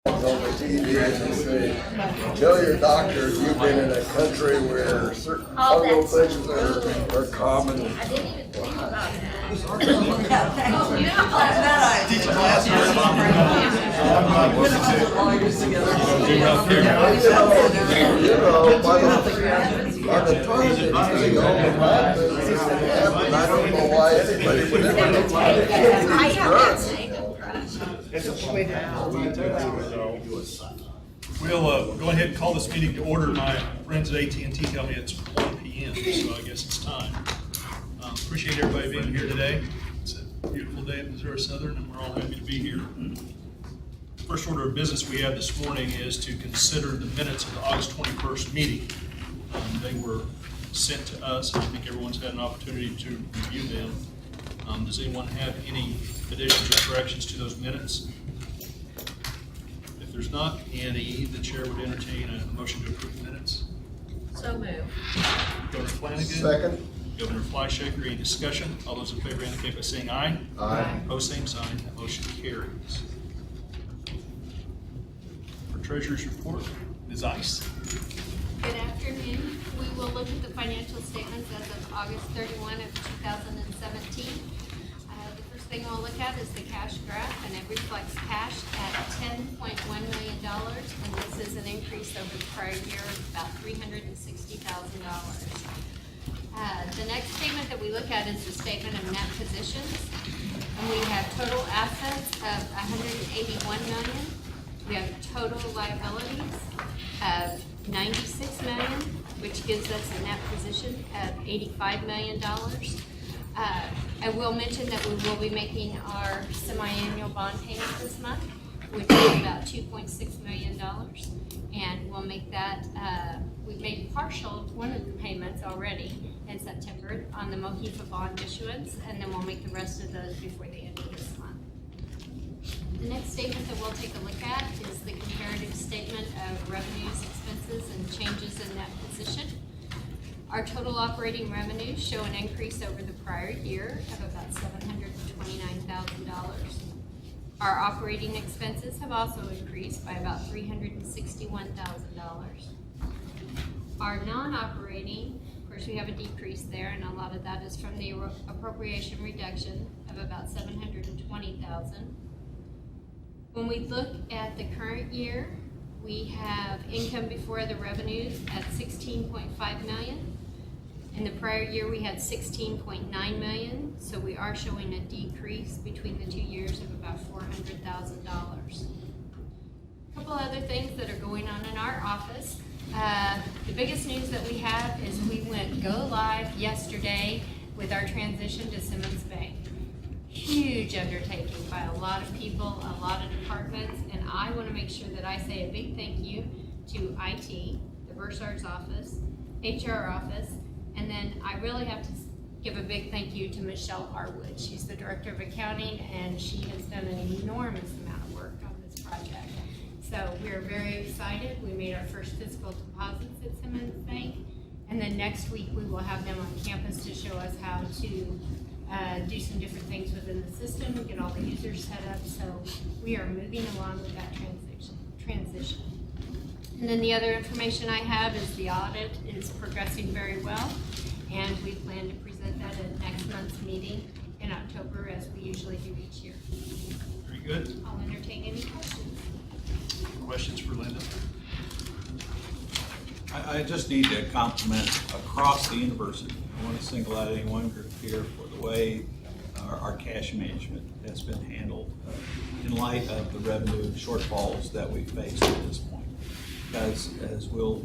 On the TV and say, tell your doctor you've been in a country where certain fungal things are common. I didn't even think about that. Teach a class. You know, by the time that they all happen, I don't know why anybody would ever look at it. We'll go ahead and call this meeting to order. My friends at AT&T tell me it's 1 p.m., so I guess it's time. Appreciate everybody being here today. It's a beautiful day at Missouri Southern, and we're all happy to be here. First order of business we have this morning is to consider the minutes of the August 21st meeting. They were sent to us, and I think everyone's had an opportunity to review them. Does anyone have any additions or corrections to those minutes? If there's not any, the chair would entertain a motion to approve the minutes. So moved. Governor Flanagan. Second. Governor Fleischaker, any discussion? All those in favor indicate by saying aye. Aye. Opposed, same sign. That motion carries. For Treasurer's report, Ms. Ice. Good afternoon. We will look at the financial statements as of August 31 of 2017. The first thing we'll look at is the cash graph, and it reflects cash at $10.1 million, and this is an increase over the prior year of about $360,000. The next statement that we look at is the statement of net positions, and we have total assets of $181 million. We have total liabilities of $96 million, which gives us a net position of $85 million. I will mention that we will be making our semi-annual bond payment this month, which is about $2.6 million. And we'll make that, we've made partial one of the payments already in September on the Mohifa bond issuance, and then we'll make the rest of those before the end of this month. The next statement that we'll take a look at is the comparative statement of revenues, expenses, and changes in net position. Our total operating revenues show an increase over the prior year of about $729,000. Our operating expenses have also increased by about $361,000. Our non-operating, of course, we have a decrease there, and a lot of that is from the appropriation reduction of about $720,000. When we look at the current year, we have income before the revenues at $16.5 million. In the prior year, we had $16.9 million, so we are showing a decrease between the 2 years of about $400,000. A couple other things that are going on in our office. The biggest news that we have is we went go live yesterday with our transition to Simmons Bank. Huge undertaking by a lot of people, a lot of departments, and I want to make sure that I say a big thank you to IT, the Bursar's office, HR office, and then I really have to give a big thank you to Michelle Harwood. She's the Director of Accounting, and she has done an enormous amount of work on this project. So we're very excited. We made our first physical deposits at Simmons Bank, and then next week we will have them on campus to show us how to do some different things within the system and get all the users set up. So we are moving along with that transition. And then the other information I have is the audit is progressing very well, and we plan to present that at next month's meeting in October, as we usually do each year. Very good. I'll entertain any questions. Questions for Linda? I just need to compliment across the university. I want to single out any one group here for the way our cash management has been handled in light of the revenue shortfalls that we faced at this point. Because as we'll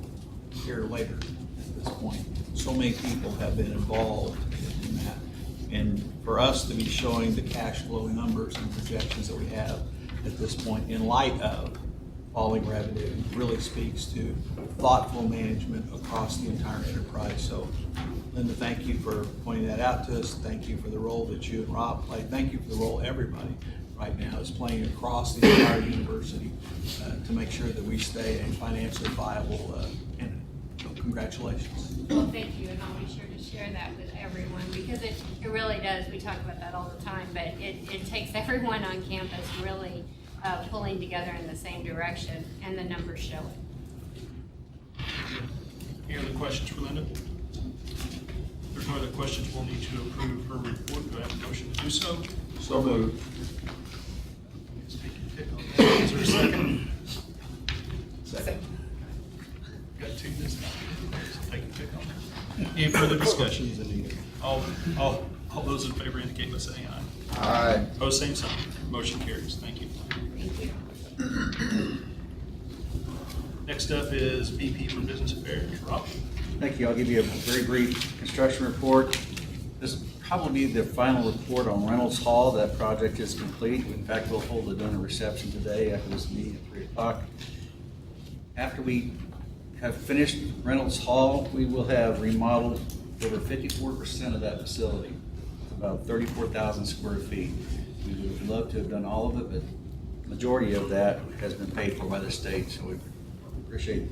hear later at this point, so many people have been involved in that. And for us to be showing the cash flow numbers and projections that we have at this point in light of falling revenue really speaks to thoughtful management across the entire enterprise. So Linda, thank you for pointing that out to us. Thank you for the role that you and Rob play. Thank you for the role everybody right now is playing across the entire university to make sure that we stay a financially viable entity. So congratulations. Well, thank you, and I'll be sure to share that with everyone, because it really does. We talk about that all the time, but it takes everyone on campus really pulling together in the same direction, and the numbers show it. Any other questions for Linda? If there's no other questions, we'll need to approve her report. Do I have a motion to do so? So moved. Let's take your pick on that. Is there a second? Second. Got two this time. So take your pick on that. Any further discussions? All those in favor indicate by saying aye. Aye. Opposed, same sign. Motion carries. Thank you. Thank you. Next up is VP for Business Affairs, Rob. Thank you. I'll give you a very brief construction report. This will probably be the final report on Reynolds Hall. That project is complete. In fact, we'll hold a dinner reception today after this meeting at 3 o'clock. After we have finished Reynolds Hall, we will have remodeled over 54% of that facility, about 34,000 square feet. We would love to have done all of it, but the majority of that has been paid for by the state, so we appreciate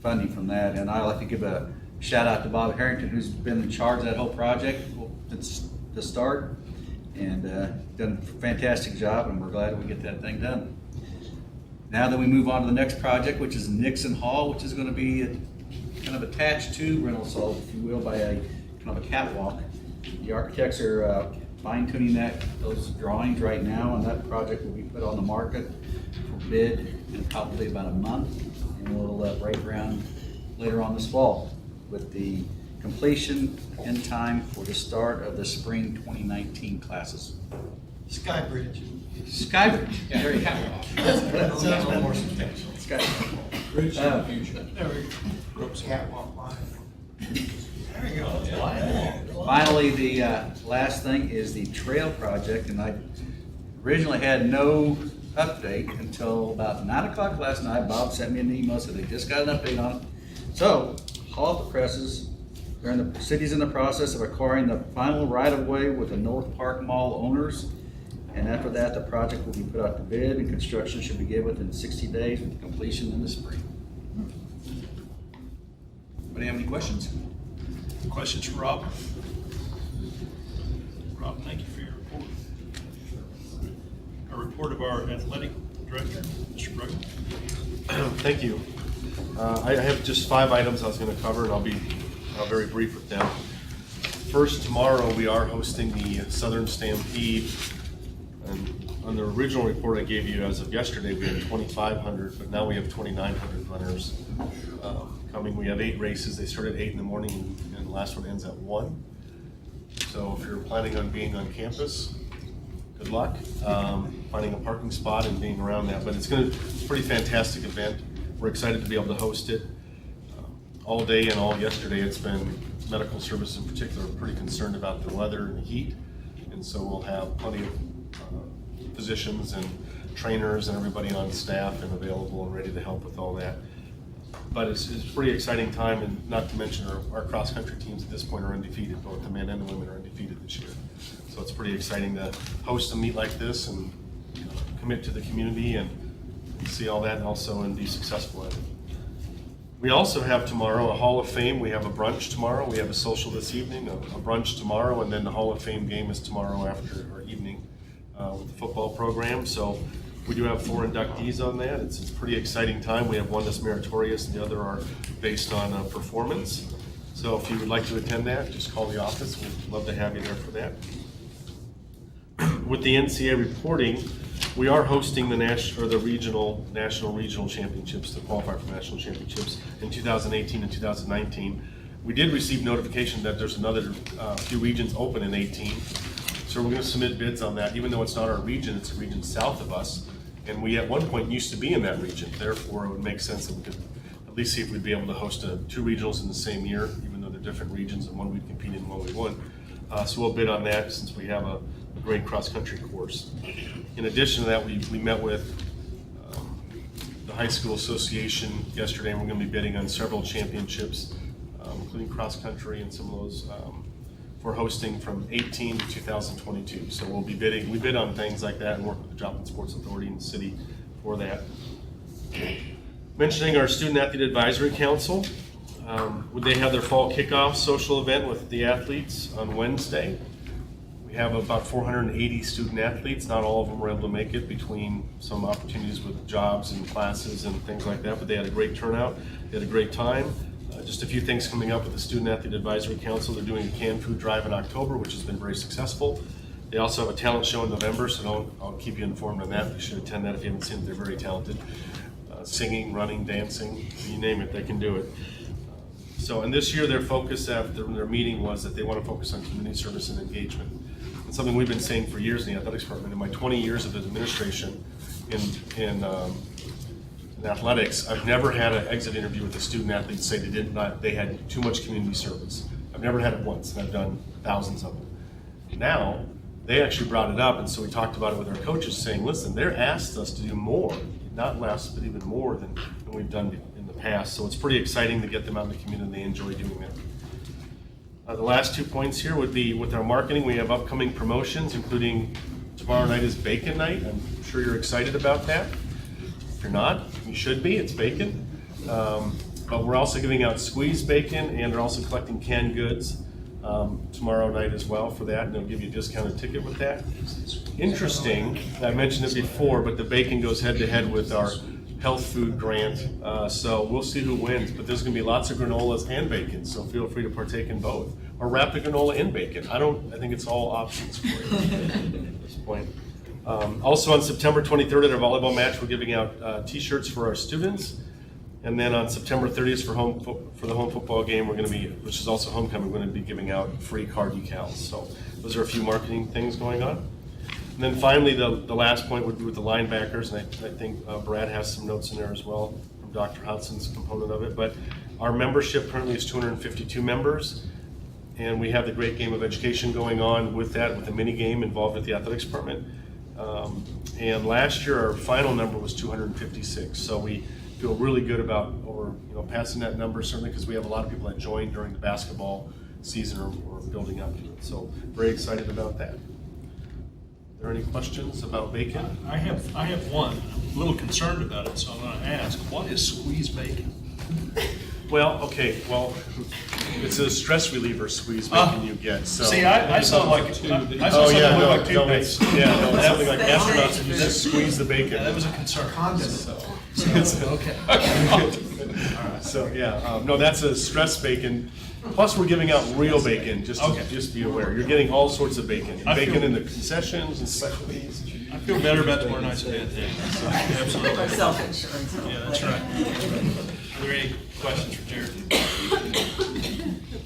funding from that. And I'd like to give a shout out to Bob Harrington, who's been in charge of that whole project since the start, and done a fantastic job, and we're glad we get that thing done. Now that we move on to the next project, which is Nixon Hall, which is going to be kind of attached to Reynolds Hall, if you will, by a kind of a catwalk. The architects are fine-tuning those drawings right now, and that project will be put on the market for bid in probably about a month, and we'll break ground later on this fall with the completion in time for the start of the spring 2019 classes. Skybridge. Skybridge. There you go. That sounds a little more substantial. Skybridge. Bridge to the future. There we go. Catwalk line. There you go. Finally, the last thing is the trail project, and I originally had no update until about 9 o'clock last night. Bob sent me an email, said they just got an update on it. So, Hall of the Presses, the city's in the process of acquiring the final right-of-way with the North Park Mall owners, and after that, the project will be put out to bid, and construction should begin within 60 days with completion in the spring. Anybody have any questions? Questions for Rob? Rob, thank you for your report. A report of our athletic director, Mr. Bruggen. Thank you. I have just 5 items I was going to cover, and I'll be very brief with them. First, tomorrow we are hosting the Southern Stampede. And on the original report I gave you as of yesterday, we had 2,500, but now we have 2,900 runners coming. We have 8 races. They start at 8 in the morning, and the last one ends at 1. So if you're planning on being on campus, good luck finding a parking spot and being around that. But it's a pretty fantastic event. We're excited to be able to host it. All day and all yesterday, it's been medical services in particular pretty concerned about the weather and the heat, and so we'll have plenty of physicians and trainers and everybody on staff and available and ready to help with all that. But it's a pretty exciting time, and not to mention our cross-country teams at this point are undefeated. Both the men and the women are undefeated this year. So it's pretty exciting to host a meet like this and commit to the community and see all that also and be successful at it. We also have tomorrow a Hall of Fame. We have a brunch tomorrow. We have a social this evening, a brunch tomorrow, and then the Hall of Fame game is tomorrow after our evening with the football program. So we do have 4 inductees on that. It's a pretty exciting time. We have one that's meritorious and the other are based on performance. So if you would like to attend that, just call the office. We'd love to have you there for that. With the NCAA reporting, we are hosting the national regional championships to qualify for national championships in 2018 and 2019. We did receive notification that there's another few regions open in 18. So we're going to submit bids on that. Even though it's not our region, it's a region south of us. And we at one point used to be in that region. Therefore, it would make sense that we could at least see if we'd be able to host 2 regionals in the same year, even though they're different regions, and one we'd compete in and one we won. So we'll bid on that since we have a great cross-country course. In addition to that, we met with the high school association yesterday, and we're going to be bidding on several championships, including cross-country and some of those for hosting from 18 to 2022. So we'll be bidding. We bid on things like that and work with the Joplin Sports Authority and the city for that. Mentioning our Student Athlete Advisory Council, they have their fall kickoff social event with the athletes on Wednesday. We have about 480 student athletes. Not all of them were able to make it between some opportunities with jobs and classes and things like that, but they had a great turnout. They had a great time. Just a few things coming up with the Student Athlete Advisory Council. They're doing a canned food drive in October, which has been very successful. They also have a talent show in November, so I'll keep you informed on that. You should attend that if you haven't seen it. They're very talented. Singing, running, dancing, you name it, they can do it. So, and this year their focus after their meeting was that they want to focus on community service and engagement. It's something we've been saying for years in the athletics department. In my 20 years of administration in athletics, I've never had an exit interview with a student athlete say they had too much community service. I've never had it once, and I've done thousands of them. Now, they actually brought it up, and so we talked about it with our coaches, saying, listen, they're asked us to do more, not less, but even more than we've done in the past. So it's pretty exciting to get them out in the community. They enjoy doing that. The last 2 points here would be with our marketing. We have upcoming promotions, including tomorrow night is bacon night. I'm sure you're excited about that. If you're not, you should be. It's bacon. But we're also giving out squeezed bacon, and we're also collecting canned goods tomorrow night as well for that, and they'll give you a discounted ticket with that. Interesting, I mentioned it before, but the bacon goes head to head with our health food grant, so we'll see who wins, but there's going to be lots of granolas and bacon, so feel free to partake in both, or wrap the granola in bacon. I think it's all options for you at this point. Also on September 23rd at our volleyball match, we're giving out t-shirts for our students. And then on September 30th for the home football game, we're going to be, which is also homecoming, we're going to be giving out free car decals. So those are a few marketing things going on. And then finally, the last point would be with the linebackers, and I think Brad has some notes in there as well from Dr. Hudson's component of it. But our membership currently is 252 members, and we have the great game of education going on with that, with the mini game involved with the athletics department. And last year, our final number was 256. So we feel really good about passing that number, certainly because we have a lot of people that joined during the basketball season or building up to it. So very excited about that. Are there any questions about bacon? I have one. I'm a little concerned about it, so I'm going to ask, what is squeezed bacon? Well, it's a stress reliever squeeze bacon you get. So. See, I saw like two. I saw something that looked like toothpaste. Something like astronauts who just squeeze the bacon. Yeah, that was a concern. Okay. So no, that's a stress bacon. Plus, we're giving out real bacon. Just be aware, you're getting all sorts of bacon. Bacon in the concessions and specialties. I feel better about tomorrow night's event. Absolutely. Our self-insurance. Yeah, that's right. Are there any questions for Jared?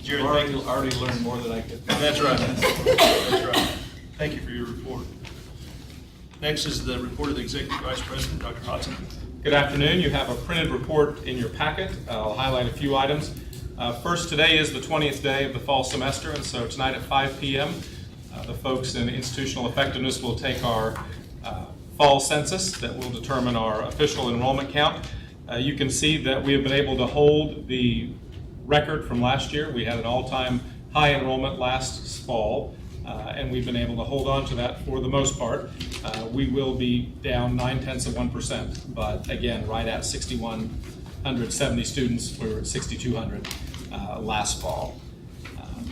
Jared, I've already learned more than I could. That's right. That's right. Thank you for your report. Next is the report of the Executive Vice President, Dr. Hodson. Good afternoon. You have a printed report in your packet. I'll highlight a few items. First, today is the 20th day of the fall semester, and so tonight at 5 p.m., the folks in institutional effectiveness will take our fall census that will determine our official enrollment count. You can see that we have been able to hold the record from last year. We had an all-time high enrollment last fall, and we've been able to hold on to that for the most part. We will be down 0.9%, but again, right at 6,170 students. We were at 6,200 last fall.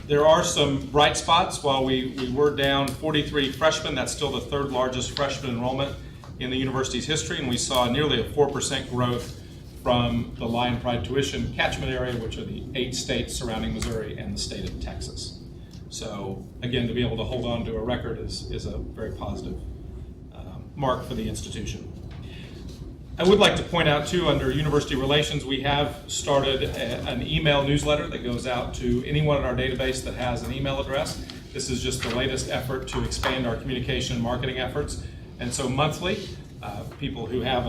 There are some bright spots. While we were down 43 freshmen, that's still the third largest freshman enrollment in the university's history, and we saw nearly a 4% growth from the Lion Pride tuition catchment area, which are the 8 states surrounding Missouri and the state of Texas. So again, to be able to hold on to a record is a very positive mark for the institution. I would like to point out too, under University Relations, we have started an email newsletter that goes out to anyone in our database that has an email address. This is just the latest effort to expand our communication and marketing efforts. And so monthly, people who have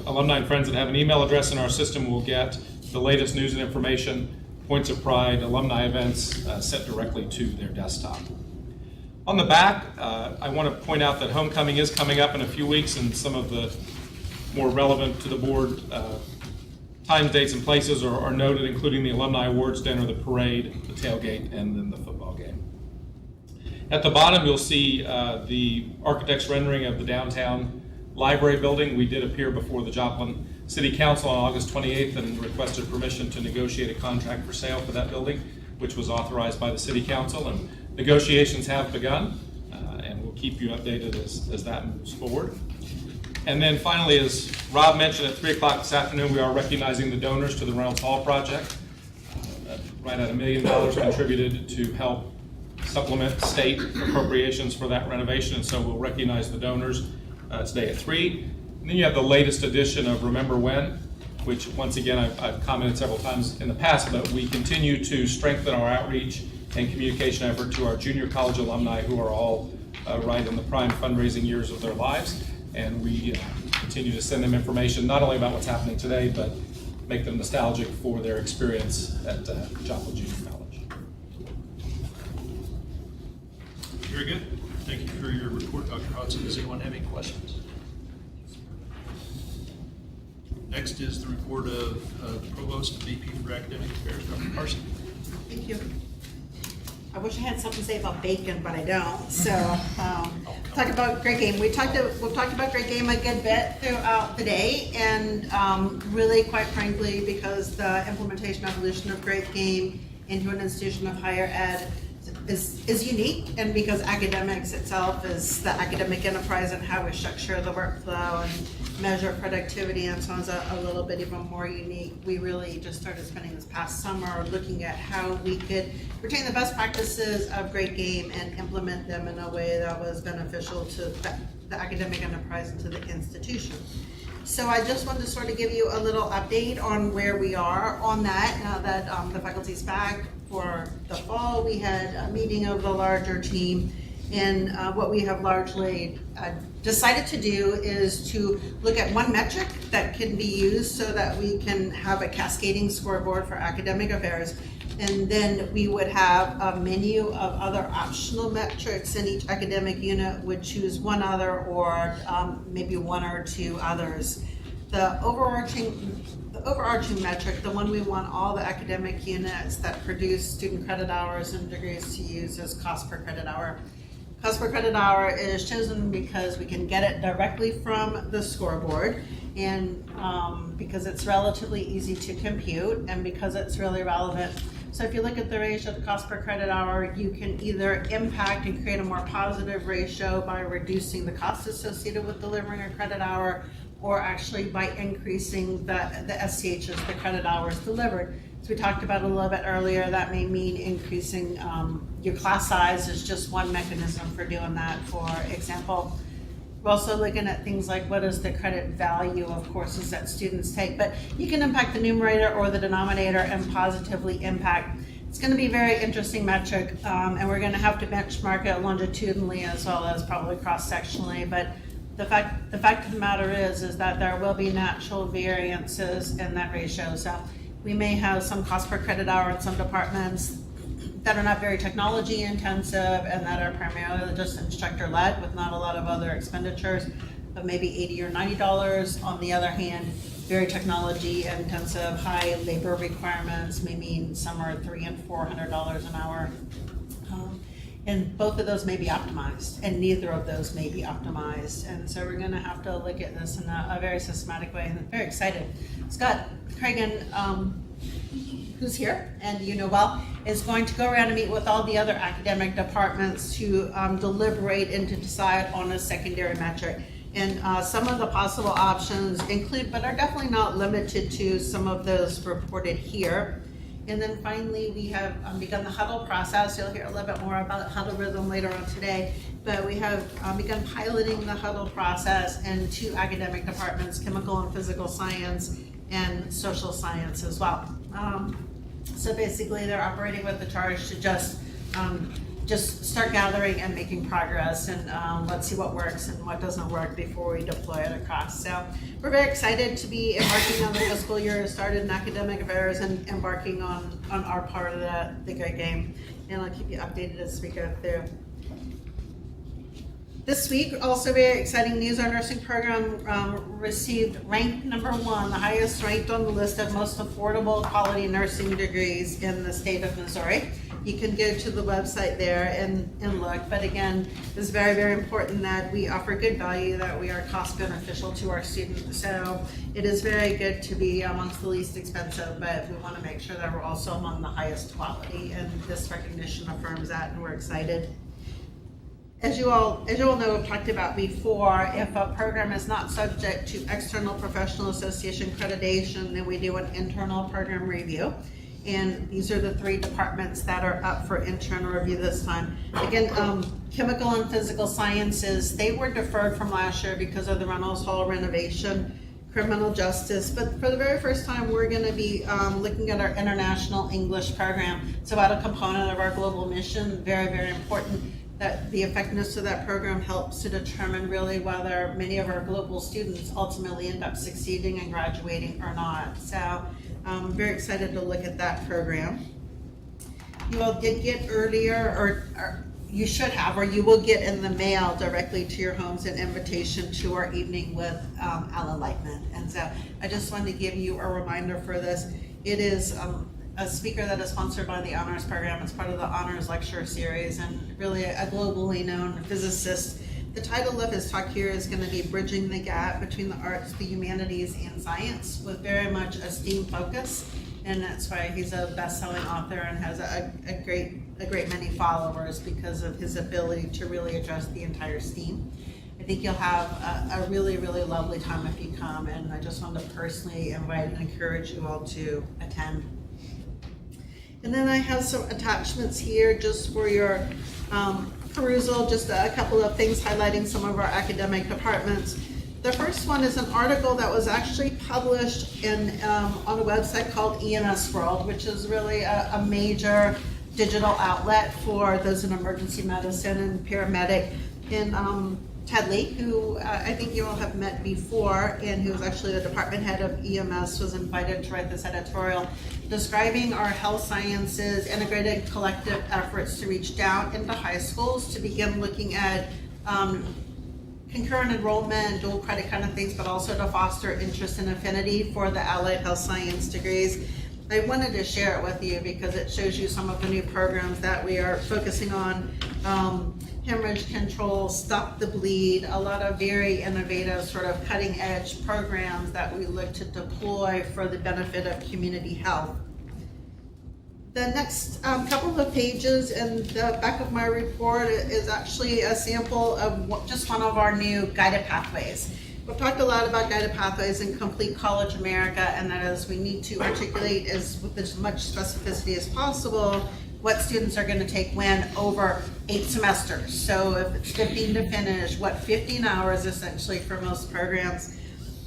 alumni and friends that have an email address in our system will get the latest news and information, Points of Pride, alumni events sent directly to their desktop. On the back, I want to point out that homecoming is coming up in a few weeks, and some of the more relevant to the board times, dates, and places are noted, including the Alumni Awards Dinner, the parade, the tailgate, and then the football game. At the bottom, you'll see the architect's rendering of the downtown library building. We did appear before the Joplin City Council on August 28th and requested permission to negotiate a contract for sale for that building, which was authorized by the City Council, and negotiations have begun. keep you updated as that moves forward. And then finally, as Rob mentioned, at 3 o'clock this afternoon, we are recognizing the donors to the Reynolds Hall project. Right at $1 million contributed to help supplement state appropriations for that renovation, and so we'll recognize the donors today at 3. And then you have the latest edition of Remember When, which once again I've commented several times in the past, but we continue to strengthen our outreach and communication effort to our junior college alumni who are all right in the prime fundraising years of their lives, and we continue to send them information not only about what's happening today, but make them nostalgic for their experience at Joplin Junior College. Very good. Thank you for your report, Dr. Hodson. Does anyone have any questions? Next is the report of the Provost and VP for Academic Affairs, Dr. Carson. Thank you. I wish I had something to say about bacon, but I don't. So, talk about great game. We've talked about great game a good bit throughout the day, and really, quite frankly, because the implementation evolution of great game into an institution of higher ed is unique, and because academics itself is the academic enterprise and how we structure the workflow and measure productivity and so on is a little bit even more unique. We really just started spending this past summer looking at how we could retain the best practices of great game and implement them in a way that was beneficial to the academic enterprise and to the institution. So I just wanted to sort of give you a little update on where we are on that now that the faculty's back for the fall. We had a meeting of the larger team, and what we have largely decided to do is to look at one metric that can be used so that we can have a cascading scoreboard for academic affairs, and then we would have a menu of other optional metrics, and each academic unit would choose one other or maybe one or two others. The overarching metric, the one we want all the academic units that produce student credit hours and degrees to use, is cost per credit hour. Cost per credit hour is chosen because we can get it directly from the scoreboard, and because it's relatively easy to compute, and because it's really relevant. So if you look at the ratio of the cost per credit hour, you can either impact and create a more positive ratio by reducing the cost associated with delivering a credit hour, or actually by increasing the SCHs, the credit hours delivered. So we talked about a little bit earlier, that may mean increasing your class size is just one mechanism for doing that, for example. We're also looking at things like what is the credit value of courses that students take, but you can impact the numerator or the denominator and positively impact. It's going to be a very interesting metric, and we're going to have to benchmark it longitudinally as well as probably cross-sectionally, but the fact of the matter is that there will be natural variances in that ratio. So we may have some cost per credit hour in some departments that are not very technology intensive and that are primarily just instructor led with not a lot of other expenditures of maybe $80 or $90. On the other hand, very technology intensive, high labor requirements may mean some are $300 and $400 an hour. And both of those may be optimized, and neither of those may be optimized. And so we're gonna have to look at this in a very systematic way, and I'm very excited. Scott Cragen, who's here, and you know well, is going to go around and meet with all the other academic departments to deliberate and to decide on a secondary metric. And some of the possible options include, but are definitely not limited to, some of those reported here. And then finally, we have begun the huddle process. You'll hear a little bit more about huddle rhythm later on today, but we have begun piloting the huddle process in 2 academic departments, chemical and physical science and social science as well. So basically they're operating with the charge to just start gathering and making progress, and let's see what works and what doesn't work before we deploy it across. So we're very excited to be embarking on the fiscal year, started in academic affairs and embarking on our part of the great game. And I'll keep you updated as we go through. This week, also very exciting news, our nursing program received ranked #1, the highest ranked on the list of most affordable quality nursing degrees in the state of Missouri. You can go to the website there and look, but again, it's very, very important that we offer good value, that we are cost beneficial to our students. So it is very good to be amongst the least expensive, but we want to make sure that we're also among the highest quality, and this recognition affirms that, and we're excited. as you all know, I've talked about before, if a program is not subject to external professional association accreditation, then we do an internal program review. And these are the 3 departments that are up for internal review this time. Again, chemical and physical sciences, they were deferred from last year because of the Reynolds Hall renovation. Criminal justice, but for the very first time, we're going to be looking at our international English program. It's about a component of our global mission, very, very important. That the effectiveness of that program helps to determine really whether many of our global students ultimately end up succeeding and graduating or not. So I'm very excited to look at that program. You all did get earlier, or you should have, or you will get in the mail directly to your homes an invitation to our evening with Alan Lightman. And so I just wanted to give you a reminder for this. It is a speaker that is sponsored by the Honors Program. It's part of the Honors Lecture Series, and really a globally known physicist. The title of his talk here is going to be Bridging the Gap Between the Arts, the Humanities, and Science, with very much a STEAM focus. And that's why he's a best-selling author and has a great many followers because of his ability to really address the entire STEAM. I think you'll have a really, really lovely time if you come, and I just want to personally invite and encourage you all to attend. And then I have some attachments here just for your perusal, just a couple of things highlighting some of our academic departments. The first one is an article that was actually published on a website called EMS World, which is really a major digital outlet for those in emergency medicine and paramedic. And Ted Lee, who I think you all have met before, and who is actually the department head of EMS, was invited to write this editorial describing our health sciences integrated collective efforts to reach down into high schools to begin looking at concurrent enrollment, dual credit kind of things, but also to foster interest and affinity for the allied health science degrees. I wanted to share it with you because it shows you some of the new programs that we are focusing on. Hemorrhage control, stop the bleed, a lot of very innovative sort of cutting edge programs that we look to deploy for the benefit of community health. The next couple of pages in the back of my report is actually a sample of just one of our new guided pathways. We've talked a lot about guided pathways in Complete College America, and that is we need to articulate with as much specificity as possible what students are going to take when over 8 semesters. So if it's 15 to finish, what 15 hours essentially for most programs.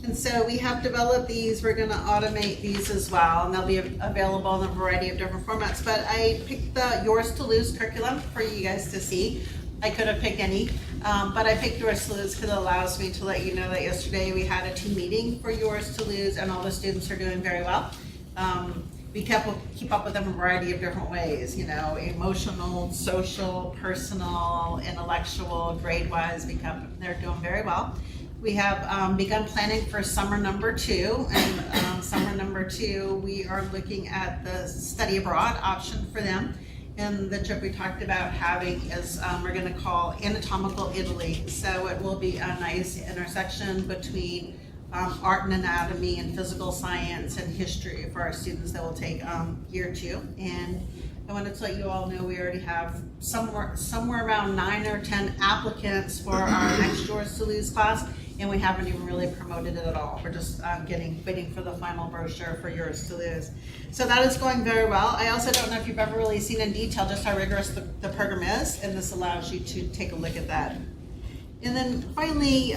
And so we have developed these. We're going to automate these as well, and they'll be available in a variety of different formats. But I picked the Yours to Lose curriculum for you guys to see. I could have picked any, but I picked Yours to Lose because it allows me to let you know that yesterday we had a team meeting for Yours to Lose, and all the students are doing very well. We keep up with them in a variety of different ways, you know, emotional, social, personal, intellectual, grade-wise, they're doing very well. We have begun planning for summer number 2, and summer number 2, we are looking at the study abroad option for them. And the trip we talked about having is we're going to call Anatomical Italy. So it will be a nice intersection between art and anatomy and physical science and history for our students that will take year 2. And I wanted to let you all know we already have somewhere around 9 or 10 applicants for our next Yours to Lose class, and we haven't even really promoted it at all. We're just waiting for the final brochure for Yours to Lose. So that is going very well. I also don't know if you've ever really seen in detail just how rigorous the program is, and this allows you to take a look at that. And then finally,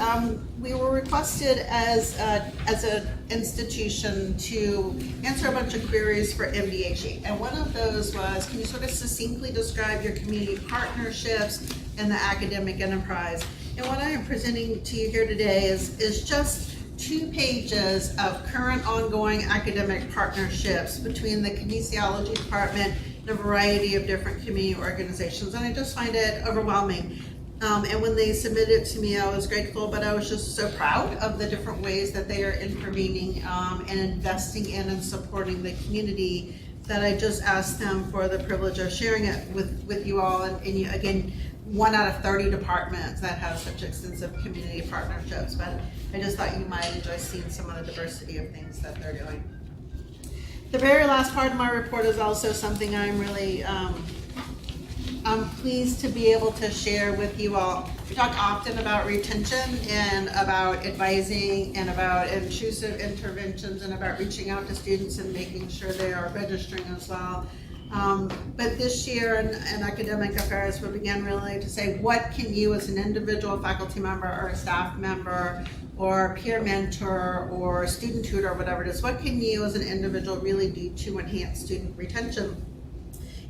we were requested as an institution to answer a bunch of queries for MDHE. And one of those was, can you sort of succinctly describe your community partnerships and the academic enterprise? And what I am presenting to you here today is just 2 pages of current ongoing academic partnerships between the kinesiology department and a variety of different community organizations. And I just find it overwhelming. And when they submitted it to me, I was grateful, but I was just so proud of the different ways that they are intervening and investing in and supporting the community that I just asked them for the privilege of sharing it with you all. And you, again, 1 out of 30 departments that have such extensive community partnerships. But I just thought you might enjoy seeing some of the diversity of things that they're doing. The very last part of my report is also something I'm really I'm pleased to be able to share with you all. We talk often about retention and about advising and about intrusive interventions and about reaching out to students and making sure they are registering as well. But this year in academic affairs, we began really to say, what can you as an individual faculty member or a staff member or peer mentor or student tutor or whatever it is, what can you as an individual really do to enhance student retention?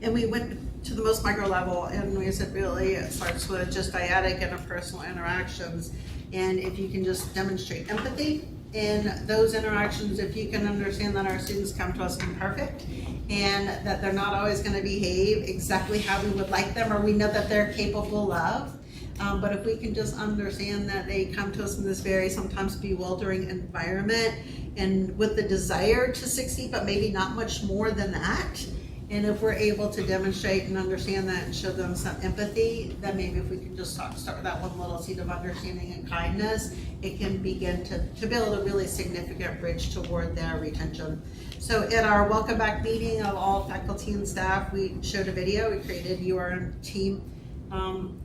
And we went to the most micro level, and we said really it starts with just dyadic interpersonal interactions. And if you can just demonstrate empathy in those interactions, if you can understand that our students come to us imperfect and that they're not always going to behave exactly how we would like them or we know that they're capable of. But if we can just understand that they come to us in this very sometimes bewildering environment and with the desire to succeed, but maybe not much more than that. And if we're able to demonstrate and understand that and show them some empathy, then maybe if we can just start with that one little seed of understanding and kindness, it can begin to build a really significant bridge toward their retention. So at our welcome back meeting of all faculty and staff, we showed a video. We created URM team.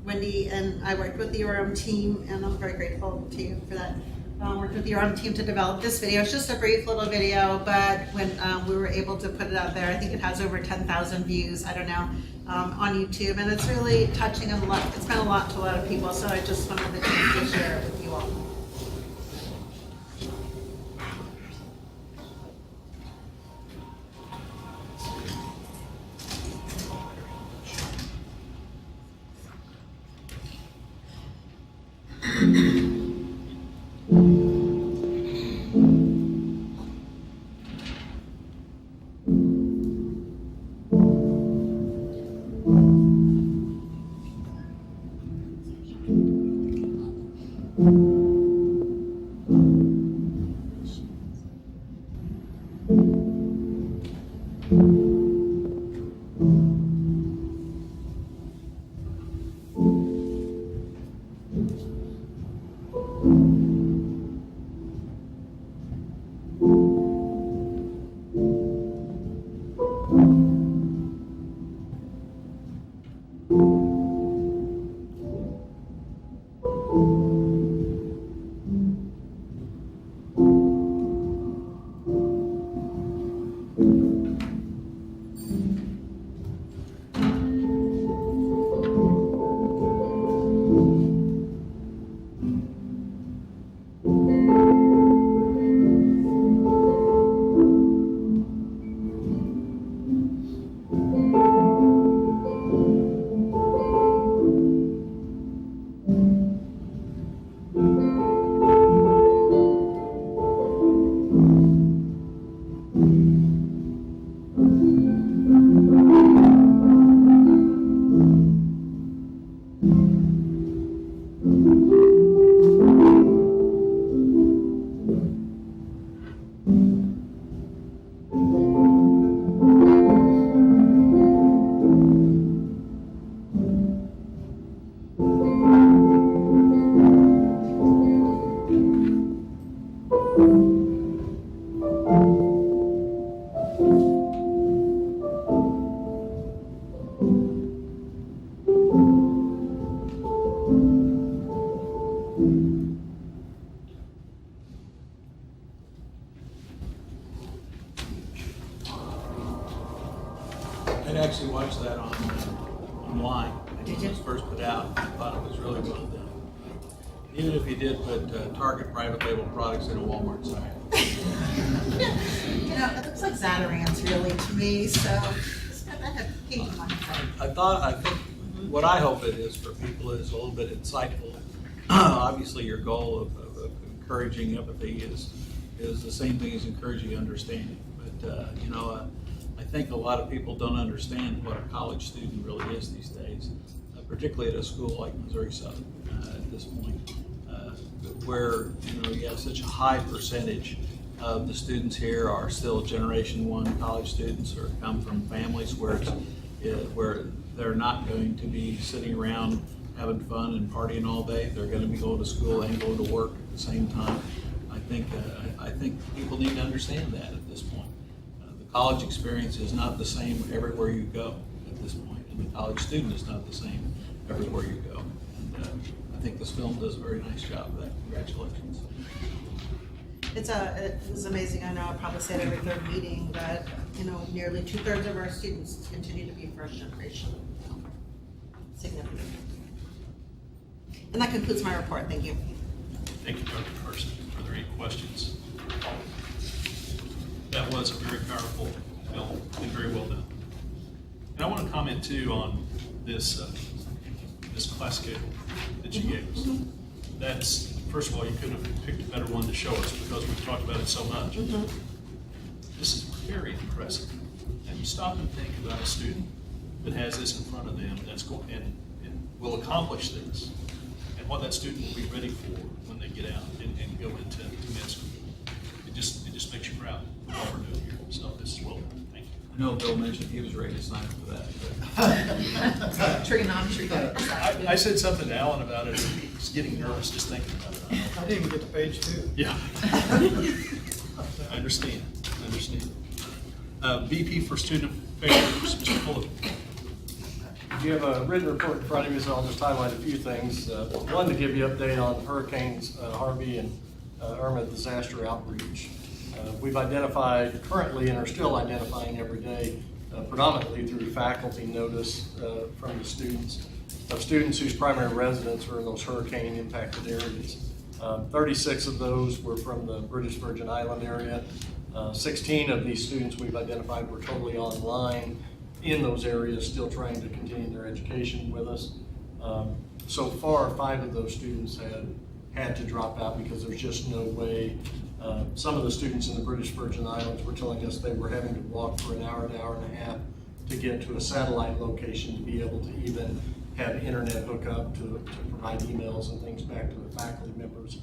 Wendy and I worked with the URM team, and I'm very grateful to you for that. Worked with the URM team to develop this video. It's just a brief little video, but when we were able to put it out there, I think it has over 10,000 views, I don't know, on YouTube, and it's really touching a lot. It's meant a lot to a lot of people, so I just wanted to share it with you all. I'd actually watched that online. When it was first put out. I thought it was really well done. Even if you did put Target private label products in a Walmart sign. You know, it looks like Zatarans really to me, so it's got that pink one. I think what I hope it is for people is a little bit insightful. Obviously, your goal of encouraging empathy is the same thing as encouraging understanding. But I think a lot of people don't understand what a college student really is these days, particularly at a school like Missouri Southern at this point, where you have such a high percentage of the students here are still Generation 1 college students or come from families where they're not going to be sitting around having fun and partying all day. They're going to be going to school and going to work at the same time. I think people need to understand that at this point. The college experience is not the same everywhere you go at this point. and the college student is not the same everywhere you go. And I think this film does a very nice job of that. Congratulations. It was amazing. I know I probably say it every third meeting, but, nearly 2/3 of our students continue to be first generation. Significant. And that concludes my report. Thank you. Thank you, Dr. Carson. Are there any questions? That was a very powerful film and very well done. And I want to comment too on this class schedule that you gave us. That's, first of all, you could have picked a better one to show us because we've talked about it so much. This is very impressive. And you stop and think about a student that has this in front of them that's going and will accomplish this, and what that student will be ready for when they get out and go into med school. It just makes you proud of what we're doing here. So this is well done. Thank you. I know Bill mentioned he was ready to sign up for that. Trigonometry. I said something to Alan about it, and he's getting nervous just thinking about it. I didn't even get to page 2. Yeah. I understand. VP for Student Affairs, Mr. Fuller. You have a written report in front of you, so I'll just highlight a few things. One, to give you an update on Hurricanes Harvey and Irma disaster outreach. We've identified currently and are still identifying every day, predominantly through faculty notice from the students, of students whose primary residence are in those hurricane impacted areas. 36 of those were from the British Virgin Island area. 16 of these students we've identified were totally online in those areas, still trying to continue their education with us. So far, 5 of those students have had to drop out because there's just no way. Some of the students in the British Virgin Islands were telling us they were having to walk for an hour and a half to get to a satellite location to be able to even have internet hookup to provide emails and things back to the faculty members.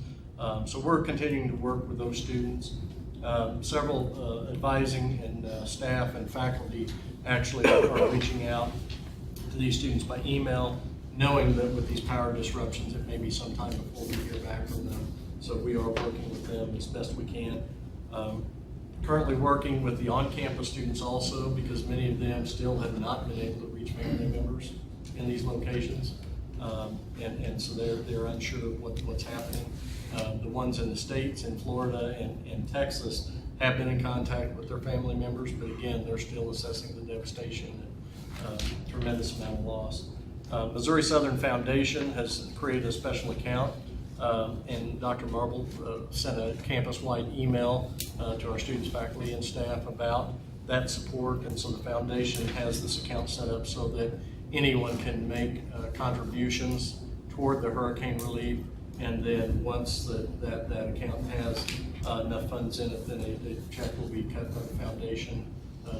So we're continuing to work with those students. Several advising and staff and faculty actually are reaching out to these students by email, knowing that with these power disruptions, it may be some time before we hear back from them. So we are working with them as best we can. Currently working with the on-campus students also, because many of them still have not been able to reach family members in these locations. And so they're unsure of what's happening. The ones in the States, in Florida and Texas, have been in contact with their family members, but again, they're still assessing the devastation and tremendous amount of loss. Missouri Southern Foundation has created a special account, and Dr. Marble sent a campus-wide email to our students, faculty, and staff about that support, and so the foundation has this account set up so that anyone can make contributions toward the hurricane relief, and then once that account has enough funds in it, then a check will be cut by the foundation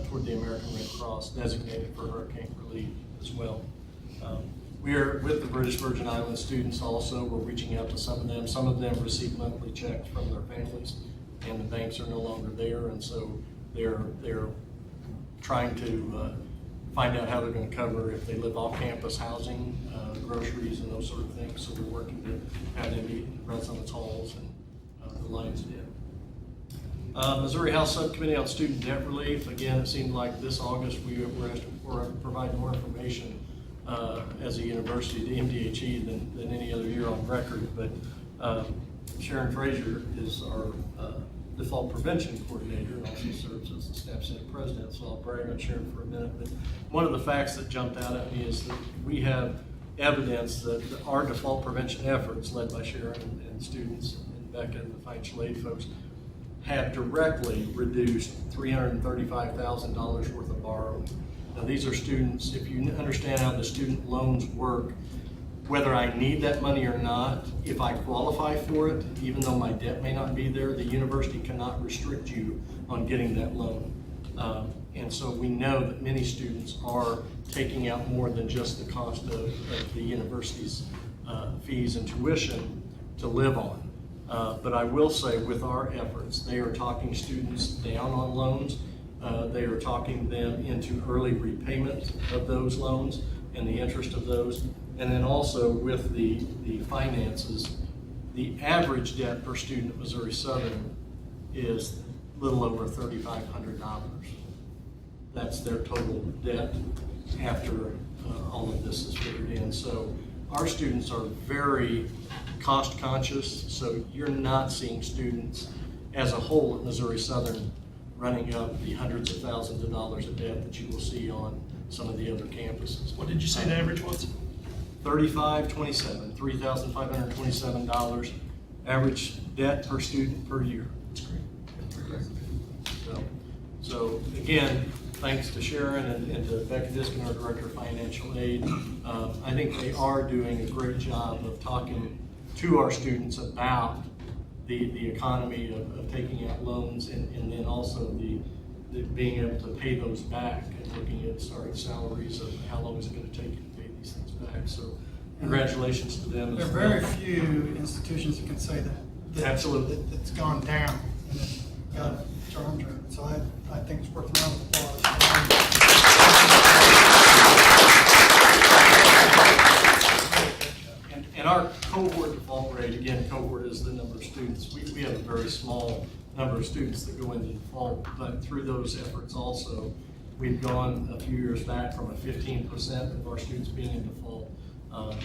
toward the American Red Cross, designated for hurricane relief as well. We are with the British Virgin Islands students also. We're reaching out to some of them. Some of them receive monthly checks from their families, and the banks are no longer there, and so they're trying to find out how they're going to cover if they live off-campus housing, groceries, and those sort of things. So we're working to have them meet in residence halls and the lines of it. Missouri House Subcommittee on Student Debt Relief. Again, it seemed like this August we were asked to provide more information as a university to MDHE than any other year on record. But Sharon Fraser is our default prevention coordinator and also serves as the staff senate president, so I'll brag on Sharon for a minute. But one of the facts that jumped out at me is that we have evidence that our default prevention efforts, led by Sharon and students and Becca and the financial aid folks, have directly reduced $335,000 worth of borrowing. Now these are students, if you understand how the student loans work, whether I need that money or not, if I qualify for it, even though my debt may not be there, the university cannot restrict you on getting that loan. And so we know that many students are taking out more than just the cost of the university's fees and tuition to live on. But I will say with our efforts, they are talking students down on loans. They are talking them into early repayment of those loans and the interest of those. And then also with the finances, the average debt per student at Missouri Southern is a little over $3,500. That's their total debt after all of this is figured in. So our students are very cost conscious, so you're not seeing students as a whole at Missouri Southern running up the hundreds of thousands of dollars of debt that you will see on some of the other campuses. What did you say the average was? $3,527, $3,527 average debt per student per year. That's great. So again, thanks to Sharon and to Becca Diskin, our Director of Financial Aid. I think they are doing a great job of talking to our students about the economy of taking out loans and then also the being able to pay those back and looking at starting salaries of how long is it going to take you to pay these things back. So congratulations to them. There are very few institutions that can say that. Absolutely. That's gone down and it's got its arms around it. So I think it's worth a round of applause. And our cohort default rate, again, cohort is the number of students. We have a very small number of students that go into default, but through those efforts also, we've gone a few years back from a 15% of our students being in default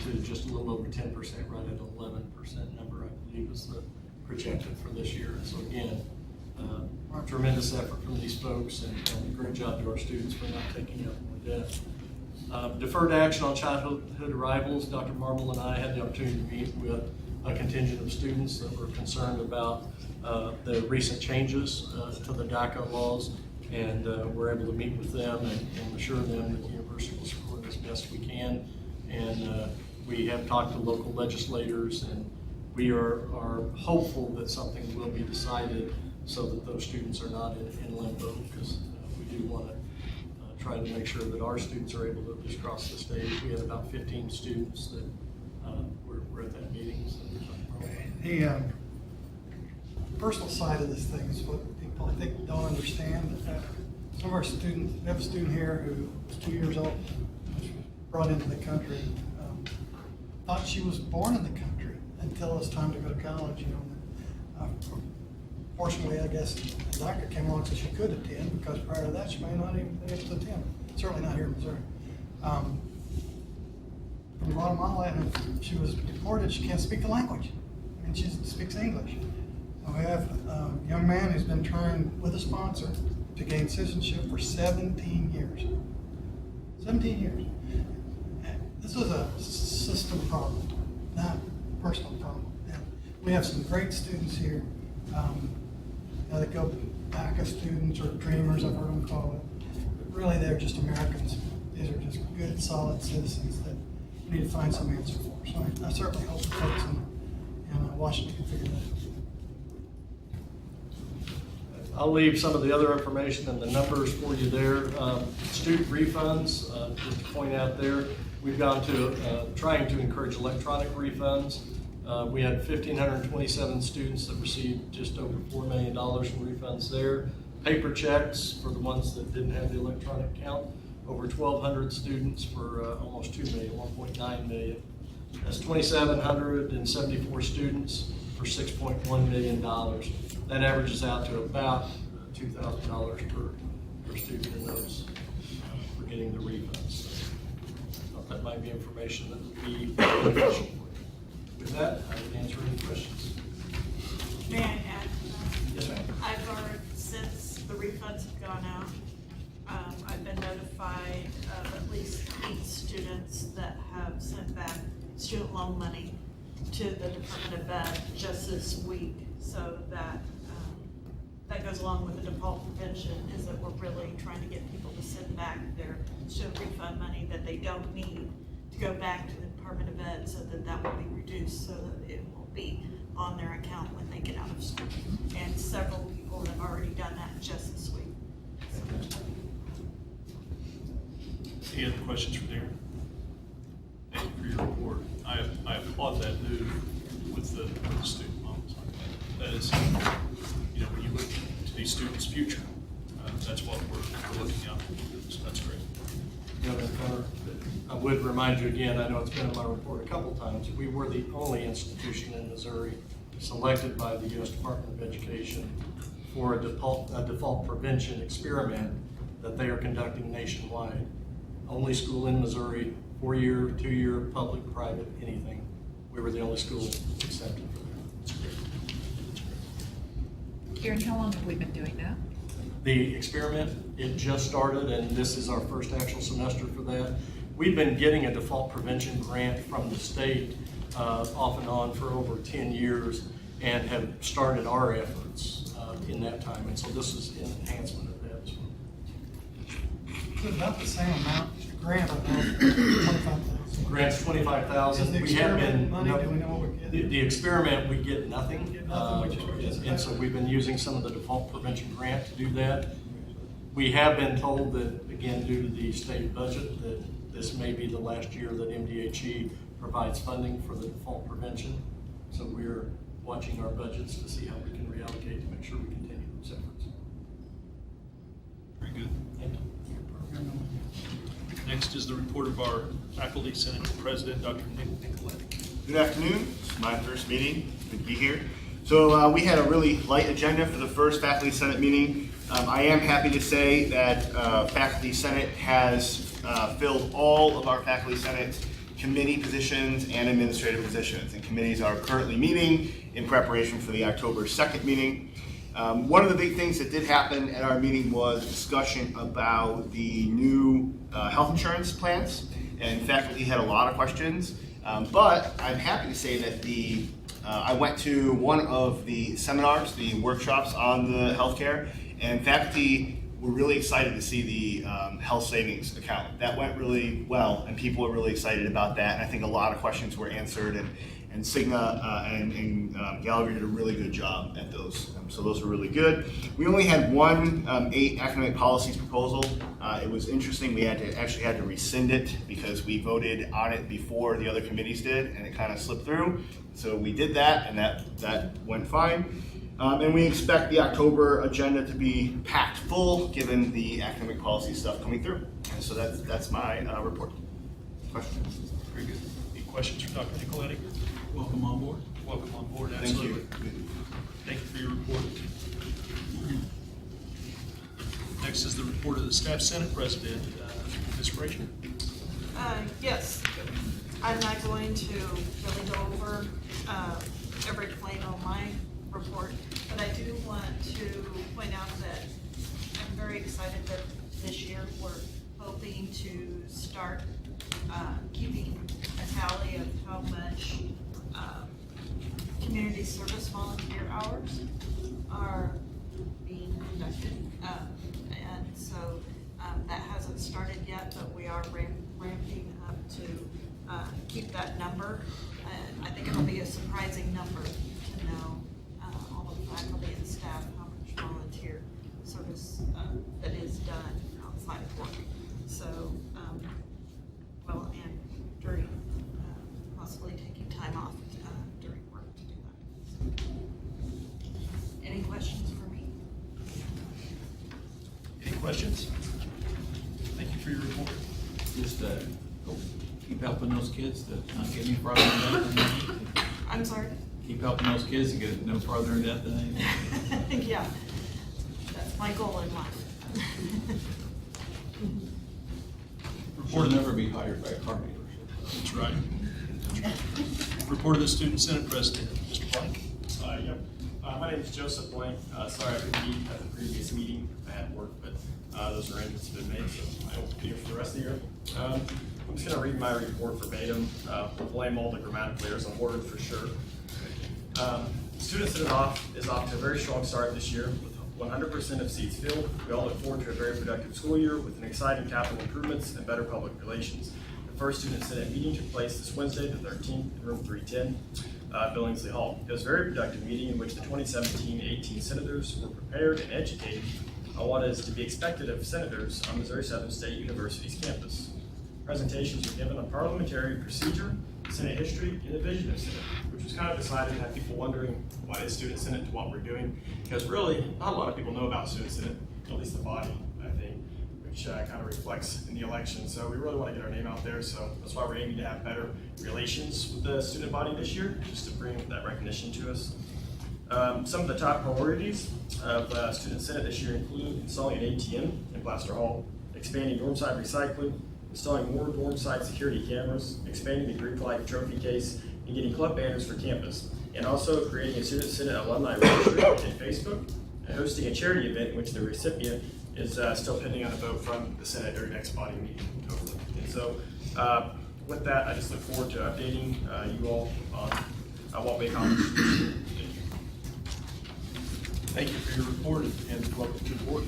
to just a little over 10%, right at 11% number, I believe is the projected for this year. And so again, tremendous effort from these folks and a great job to our students for not taking up more debt. Deferred action on childhood arrivals. Dr. Marble and I had the opportunity to meet with a contingent of students that were concerned about the recent changes to the DACA laws, and we're able to meet with them and assure them that the university will support as best we can. And we have talked to local legislators, and we are hopeful that something will be decided so that those students are not in limbo, because we do want to try to make sure that our students are able to at least cross the stage. We had about 15 students that were at that meeting. So The personal side of this thing is what people I think don't understand. Some of our students, we have a student here who was 2 years old, was brought into the country, thought she was born in the country until it was time to go to college. Fortunately, I guess the doctor came along so she could attend, because prior to that she may not even be able to attend. Certainly not here in Missouri. From Guatemala, and she was deported. She can't speak the language, and she speaks English. We have a young man who's been trying with a sponsor to gain citizenship for 17 years. 17 years. This was a system problem, not a personal problem. And we have some great students here. They go DACA students or dreamers, I've heard them call it. But really, they're just Americans. These are just good, solid citizens that we need to find some answer for. So I certainly hope the folks in Washington can figure that out. I'll leave some of the other information and the numbers for you there. Student refunds, just to point out there, we've gone to trying to encourage electronic refunds. We had 1,527 students that received just over $4 million in refunds there. Paper checks for the ones that didn't have the electronic count, over 1,200 students for almost $2 million, $1.9 million. That's 2,774 students for $6.1 million. That averages out to about $2,000 per student in those for getting the refunds. So I thought that might be information that would be beneficial. With that, I would answer any questions. May I add? Yes, ma'am. I've learned since the refunds have gone out, I've been notified of at least 8 students that have sent back student loan money to the Department of Ed just this week. So that goes along with the default prevention, is that we're really trying to get people to send back their student refund money that they don't need to go back to the Department of Ed, so that will be reduced, so that it will be on their account when they get out of school. And several people have already done that just this week. Any other questions for Darren? Thank you for your report. I applaud that move with the student loans. That is, when you look to these students' future, that's what we're looking at. So that's great. I would remind you again, I know it's been in my report a couple times, we were the only institution in Missouri selected by the U.S. Department of Education for a default prevention experiment that they are conducting nationwide. only school in Missouri, 4-year, 2-year, public, private, anything. We were the only school accepted for that. Karen, how long have we been doing that? The experiment, it just started, and this is our first actual semester for that. We've been getting a default prevention grant from the state off and on for over 10 years and have started our efforts in that time. And so this is an enhancement of that as well. It's about the same amount, grant of 25,000. Grants Is $25,000. the We have been, experiment money, do we know what we're getting? the experiment, we get nothing. Get nothing, which is And so we've been using some of the default prevention grant to do that. We have been told that, again, due to the state budget, that this may be the last year that MDHE provides funding for the default prevention. So we're watching our budgets to see how we can reallocate to make sure we continue those efforts. Very good. Thank you. Next is the report of our Faculty Senate President, Dr. Nick Nicoletti. Good afternoon. It's my first meeting. Good to be here. So we had a really light agenda for the first Faculty Senate meeting. I am happy to say that Faculty Senate has filled all of our Faculty Senate committee positions and administrative positions. And committees are currently meeting in preparation for the October 2nd meeting. One of the big things that did happen at our meeting was discussion about the new health insurance plans, and faculty had a lot of questions. But I'm happy to say that I went to one of the seminars, the workshops on the healthcare, and faculty were really excited to see the health savings account. That went really well, and people were really excited about that. And I think a lot of questions were answered, and Cigna and Gallagher did a really good job at those. So those were really good. We only had one 8 academic policies proposal. It was interesting. We actually had to rescind it because we voted on it before the other committees did, and it kind of slipped through. So we did that, and that went fine. And we expect the October agenda to be packed full, given the academic policy stuff coming through. And so that's my report. Questions? Very good. Any questions for Dr. Nicoletti? Welcome on board. Welcome on board, Thank absolutely. you. Thank you for your report. Next is the report of the Staff Senate President, Ms. Fraser. Yes, I'm not going to really go over every point on my report, but I do want to point out that I'm very excited that this year we're hoping to start keeping a tally of how much community service volunteer hours are being conducted. And so that hasn't started yet, but we are ramping up to keep that number. And I think it'll be a surprising number to know all of the faculty and staff how much volunteer service that is done outside of work. So, well, and during possibly taking time off during work to do that. So, any questions for me? Any questions? Thank you for your report. Just keep helping those kids to not get any farther in death. I'm sorry? Keep helping those kids to get no farther in death than anything. Yeah, that's my goal in life. Should never be hired by a car dealership. That's right. Report of the Student Senate President, Mr. Blank. Yep. My name is Joseph Blank. Sorry I couldn't be at the previous meeting. I had work, but those arrangements have been made, so I will be here for the rest of the year. I'm just going to read my report verbatim. We'll blame all the grammatical errors on Word for sure. Student Senate is off to a very strong start this year with 100% of seats filled. We all look forward to a very productive school year with an exciting capital improvements and better public relations. The first Student Senate meeting took place this Wednesday, the 13th, in room 310, Billingsley Hall. It was a very productive meeting in which the 2017-18 senators were prepared and educated on what is to be expected of senators on Missouri Southern State University's campus. Presentations were given on parliamentary procedure, Senate history, and the vision of Senate, which was kind of decided to have people wondering what is Student Senate to what we're doing, because really not a lot of people know about Student Senate, at least the body, I think, which kind of reflects in the election. So we really want to get our name out there, so that's why we're aiming to have better relations with the student body this year, just to bring that recognition to us. Some of the top priorities of Student Senate this year include installing an ATM in Blaster Hall, expanding dorm side recycling, installing more dorm site security cameras, expanding the Greek Life trophy case, and getting club banners for campus, and also creating a Student Senate alumni registry and Facebook, and hosting a charity event in which the recipient is still pending on a vote from the Senate during next body meeting, hopefully. And so, with that, I just look forward to updating you all on what we accomplished. Thank you for your report and welcome to the board.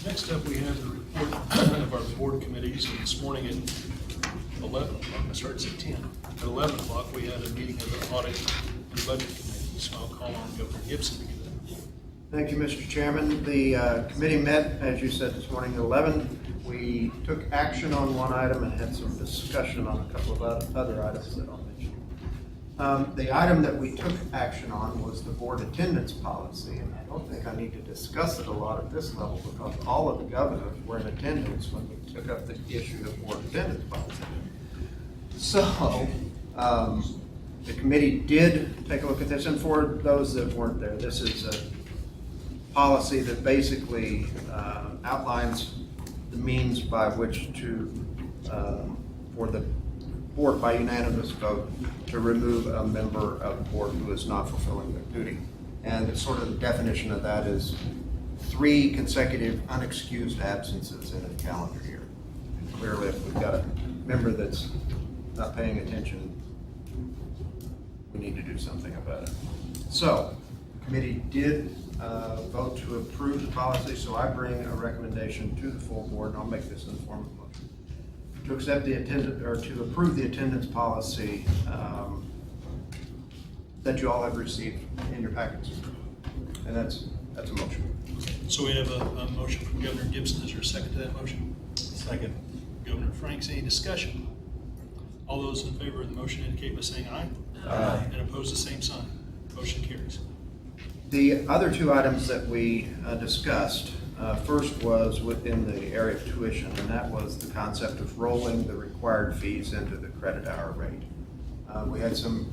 Next up, we have the report of our board committees, and this morning at 11 o'clock, I started at 10. At 11 o'clock, we had a meeting of the audit and budget committee, so I'll call on Governor Gibson to give that. Thank you, Mr. Chairman. The committee met, as you said, this morning at 11. We took action on one item and had some discussion on a couple of other items that I'll mention. The item that we took action on was the board attendance policy, and I don't think I need to discuss it a lot at this level because all of the governors were in attendance when we took up the issue of board attendance policy. So, the committee did take a look at this, and for those that weren't there, this is a policy that basically outlines the means by which to, for the board by unanimous vote, to remove a member of the board who is not fulfilling their duty. And the sort of the definition of that is 3 consecutive unexcused absences in a calendar year. Clearly, if we've got a member that's not paying attention, we need to do something about it. So, the committee did vote to approve the policy, so I bring a recommendation to the full board, and I'll make this in the form of a motion, to accept the attendance, or to approve the attendance policy that you all have received in your packets. And that's a motion. So we have a motion from Governor Gibson. Is there a second to that motion? Second. Governor Franks, any discussion? All those in favor of the motion indicate by saying aye. Aye. And opposed, the same sign. Motion carries. The other 2 items that we discussed, first was within the area of tuition, and that was the concept of rolling the required fees into the credit hour rate. We had some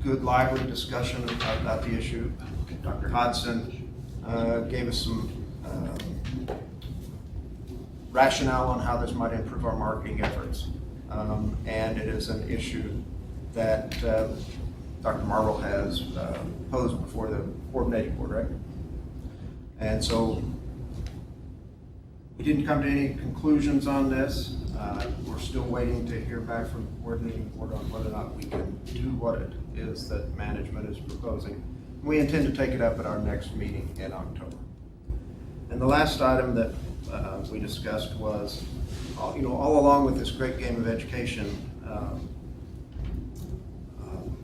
good, lively discussion about the issue. Dr. Hodson gave us some rationale on how this might improve our marketing efforts. And it is an issue that Dr. Marble has posed before the coordinating board, right? And so we didn't come to any conclusions on this. We're still waiting to hear back from the coordinating board on whether or not we can do what it is that management is proposing. We intend to take it up at our next meeting in October. And the last item that we discussed was, all along with this great game of education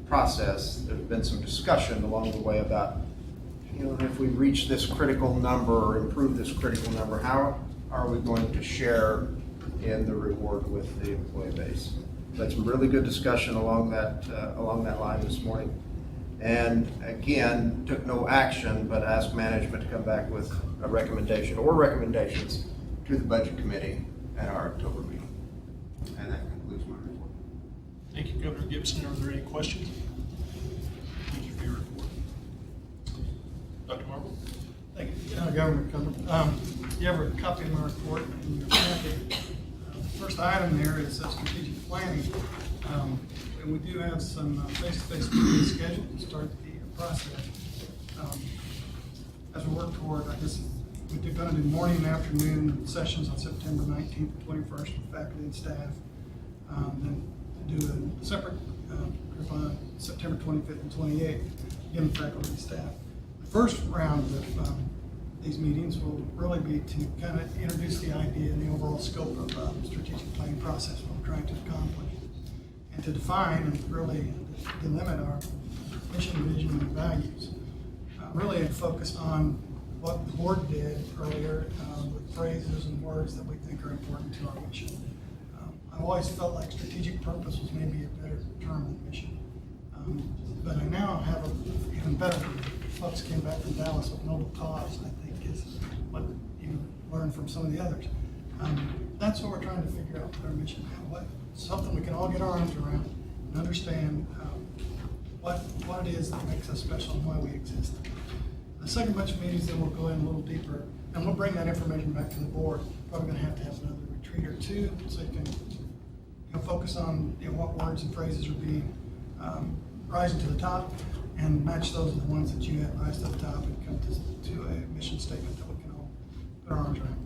process, there's been some discussion along the way about, if we reach this critical number or improve this critical number, how are we going to share in the reward with the employee base? We had some really good discussion along that line this morning. And again, took no action, but asked management to come back with a recommendation or recommendations to the budget committee at our October meeting. And that concludes my report. Thank you, Governor Gibson. Are there any questions? Thank you for your report. Dr. Marble? Thank you, Governor McCumber. You have a copy of my report in your packet. First item there is strategic planning. And we do have some face-to-face meetings scheduled to start the process. As we work toward, we're going to do morning and afternoon sessions on September 19th and 21st with faculty and staff. Then do a separate group on September 25th and 28th, again, faculty and staff. The first round of these meetings will really be to kind of introduce the idea and the overall scope of the strategic planning process, what we're trying to accomplish, and to define and really delimit our mission, vision, and values. Really focus on what the board did earlier with phrases and words that we think are important to our mission. I've always felt like strategic purpose was maybe a better term than mission. But I now have a even better. Folks came back from Dallas with noble cause, I think, is what you learned from some of the others. That's what we're trying to figure out with our mission now. Something we can all get our arms around and understand what it is that makes us special and why we exist. The second bunch of meetings, then we'll go in a little deeper, and we'll bring that information back to the board. Probably gonna have another retreat or two, so you can, focus on, what words and phrases are being, rising to the top, and match those with the ones that you have rise to the top, and come to a mission statement that we can all put our arms around.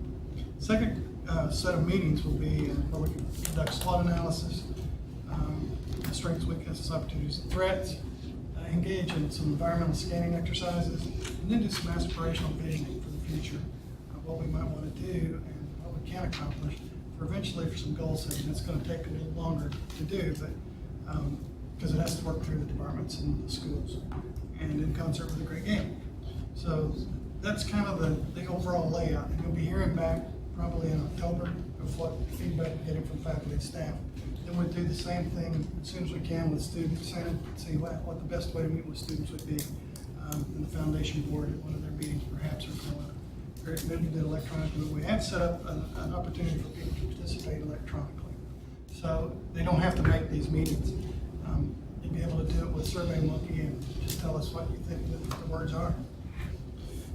Second set of meetings will be where we can conduct SWOT analysis, strengths, weaknesses, opportunities, and threats, engage in some environmental scanning exercises, and then do some aspirational visioning for the future of what we might want to do and what we can accomplish for eventually for some goal setting. It's going to take a little longer to do, but because it has to work through the departments and the schools and in concert with the great game. So that's kind of the overall layout. And you'll be hearing back probably in October of what feedback we're getting from faculty and staff. Then we'll do the same thing as soon as we can with students and see what the best way to meet with students would be. And the foundation board at one of their meetings perhaps, or maybe did electronically. But we have set up an opportunity for people to participate electronically. So they don't have to make these meetings. You'll be able to do it with SurveyMonkey and just tell us what you think the words are.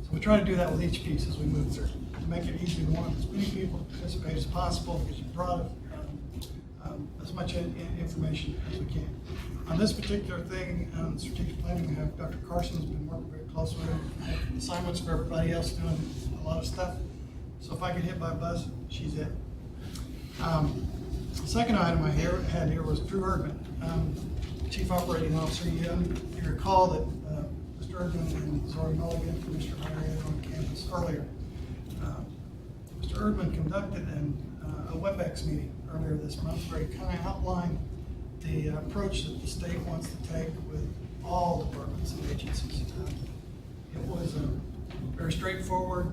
So we try to do that with each piece as we move through, to make it easy to want as many people to participate as possible, because you brought as much information as we can. On this particular thing, strategic planning, we have Dr. Carson's been working very closely with assignments for everybody else doing a lot of stuff. So if I get hit by a bus, she's it. The second item I had here was Drew Erdman, Chief Operating Officer. You recall that Mr. Erdman and Zori Mulligan, Commissioner Larry, on campus earlier. Mr. Erdman conducted a WebEx meeting earlier this month where he kind of outlined the approach that the state wants to take with all departments and agencies. It was a very straightforward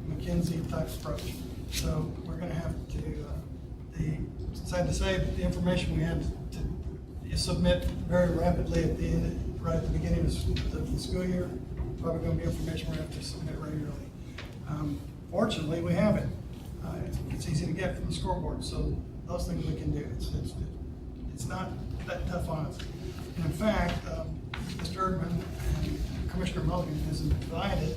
McKinsey type approach. So we're going to have to, sad to say, but the information we had to submit very rapidly at the end, right at the beginning of the school year. Probably going to be information we're going to have to submit regularly. Fortunately, we have it. It's easy to get from the scoreboard, so those things we can do. It's not that tough on us. And in fact, Mr. Erdman and Commissioner Mulligan has invited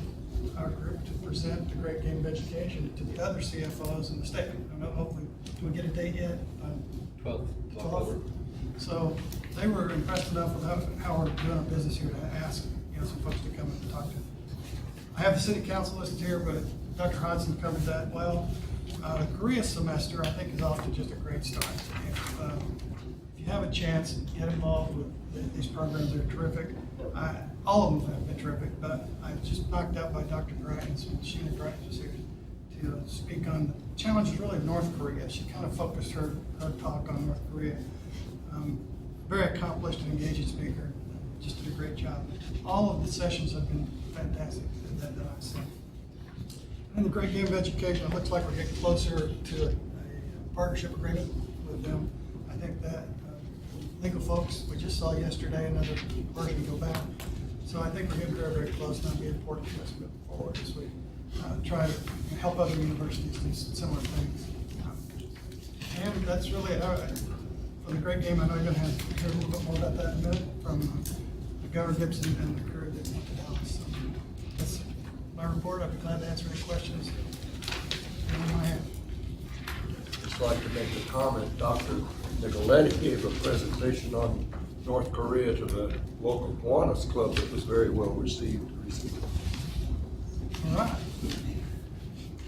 our group to present the great game of education to the other CFOs in the state. I don't know, hopefully, do we get a date yet? 12th. So they were impressed enough with how we're doing our business here to ask some folks to come and talk to them. I have the city council listed here, but Dr. Hodson covered that well. The Korea semester, I think, is off to just a great start. If you have a chance, get involved with these programs. They're terrific. All of them have been terrific, but I was just knocked out by Dr. Greitens when Sheena Greitens was here to speak on the challenges really of North Korea. She kind of focused her talk on North Korea. Very accomplished and engaging speaker. Just did a great job. All of the sessions have been fantastic that I've seen. And the great game of education, it looks like we're getting closer to a partnership agreement with them. I think that legal folks, we just saw yesterday another version go back. So I think we're getting very, very close, and that'll be important to us moving forward as we try to help other universities do similar things. And that's really it. For the great game, I know you're going to hear a little bit more about that in a minute from Governor Gibson and the crew that went to Dallas. So that's my report. I'd be glad to answer any questions anyone might have. I'd just like to make a comment. Dr. Nicoletti gave a presentation on North Korea to the local Kiwanis Club that was very well received recently. All right.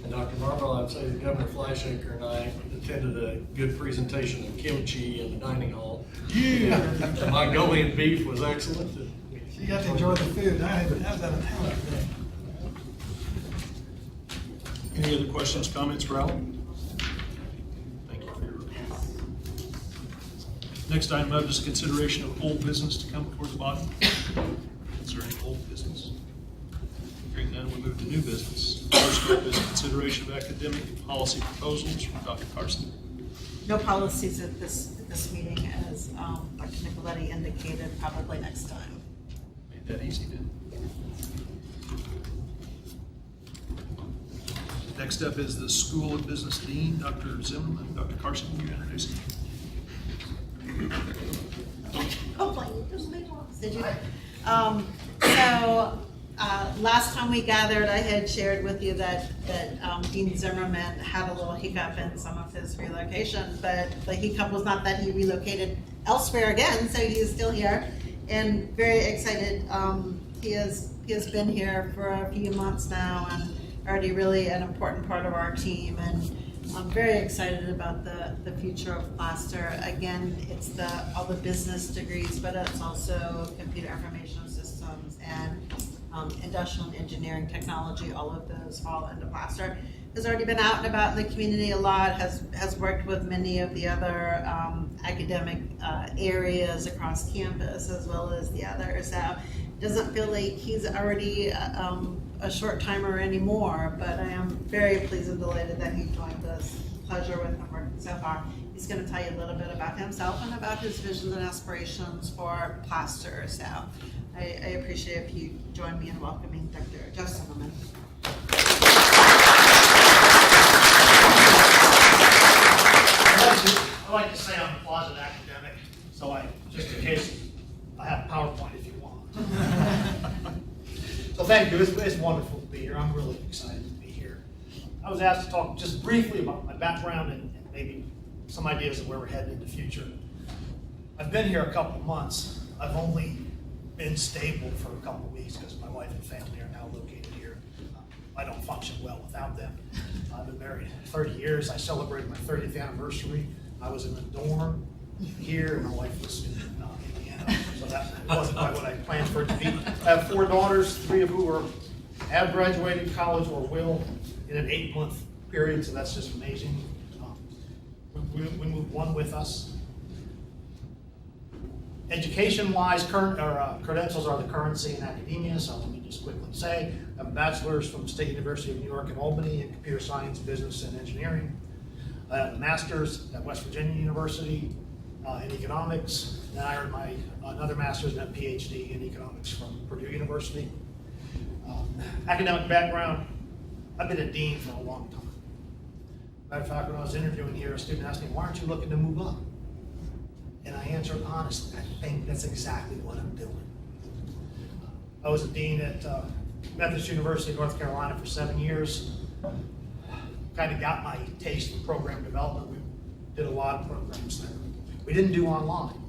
And Dr. Marble, I'd say that Governor Fleischaker and I attended a good presentation of kimchi in the dining hall. Yeah. The Mongolian beef was excellent. You got to enjoy the food. I had that today. Any other questions, comments for Alan? Thank you for your report. Next item up is consideration of old business to come before the body. Is there any old business? Hearing none, we move to new business. First up is consideration of academic and policy proposals from Dr. Carson. No policies at this meeting, as Dr. Nicoletti indicated, probably next time. Made that easy, then. Next up is the School of Business Dean, Dr. Zimmerman. Dr. Carson, will you introduce him? Did you? last time we gathered, I had shared with you that Dean Zimmerman had a little hiccup in some of his relocation, but the hiccup was not that he relocated elsewhere again, so he is still here and very excited. He has been here for a few months now and already really an important part of our team, and I'm very excited about the future of Plaster. Again, it's all the business degrees, but it's also computer information systems and industrial and engineering technology. All of those fall into Plaster. Has already been out and about in the community a lot, has worked with many of the other academic areas across campus as well as the others. So doesn't feel like he's already a short timer anymore, but I am very pleased and delighted that he joined us. Pleasure with him working so far. He's going to tell you a little bit about himself and about his visions and aspirations for Plaster. So I appreciate if you join me in welcoming Dr. Jeff Zimmerman. I like to say I'm a closet academic, so just in case, I have PowerPoint if you want. So thank you, it's wonderful to be here. I'm really excited to be here. I was asked to talk just briefly about my background and maybe some ideas of where we're headed in the future. I've been here a couple of months. I've only been stable for a couple of weeks because my wife and family are now located here. I don't function well without them. I've been married 30 years. I celebrated my 30th anniversary. I was in the dorm here, and my wife was in Indiana, so that wasn't quite what I planned for it to be. I have 4 daughters, 3 of who have graduated college or will in an 8-month period, so that's just amazing. We moved 1 with us. Education-wise, credentials are the currency in academia, so let me just quickly say, I have a bachelor's from the State University of New York in Albany in computer science, business, and engineering. I have a master's at West Virginia University in economics. Then I earned another master's and a PhD in economics from Purdue University. Academic background, I've been a dean for a long time. Matter of fact, when I was interviewing here, a student asked me, why aren't you looking to move up? And I answered honestly, I think that's exactly what I'm doing. I was a dean at Methodist University of North Carolina for 7 years. Kind of got my taste for program development. We did a lot of programs there. We didn't do online.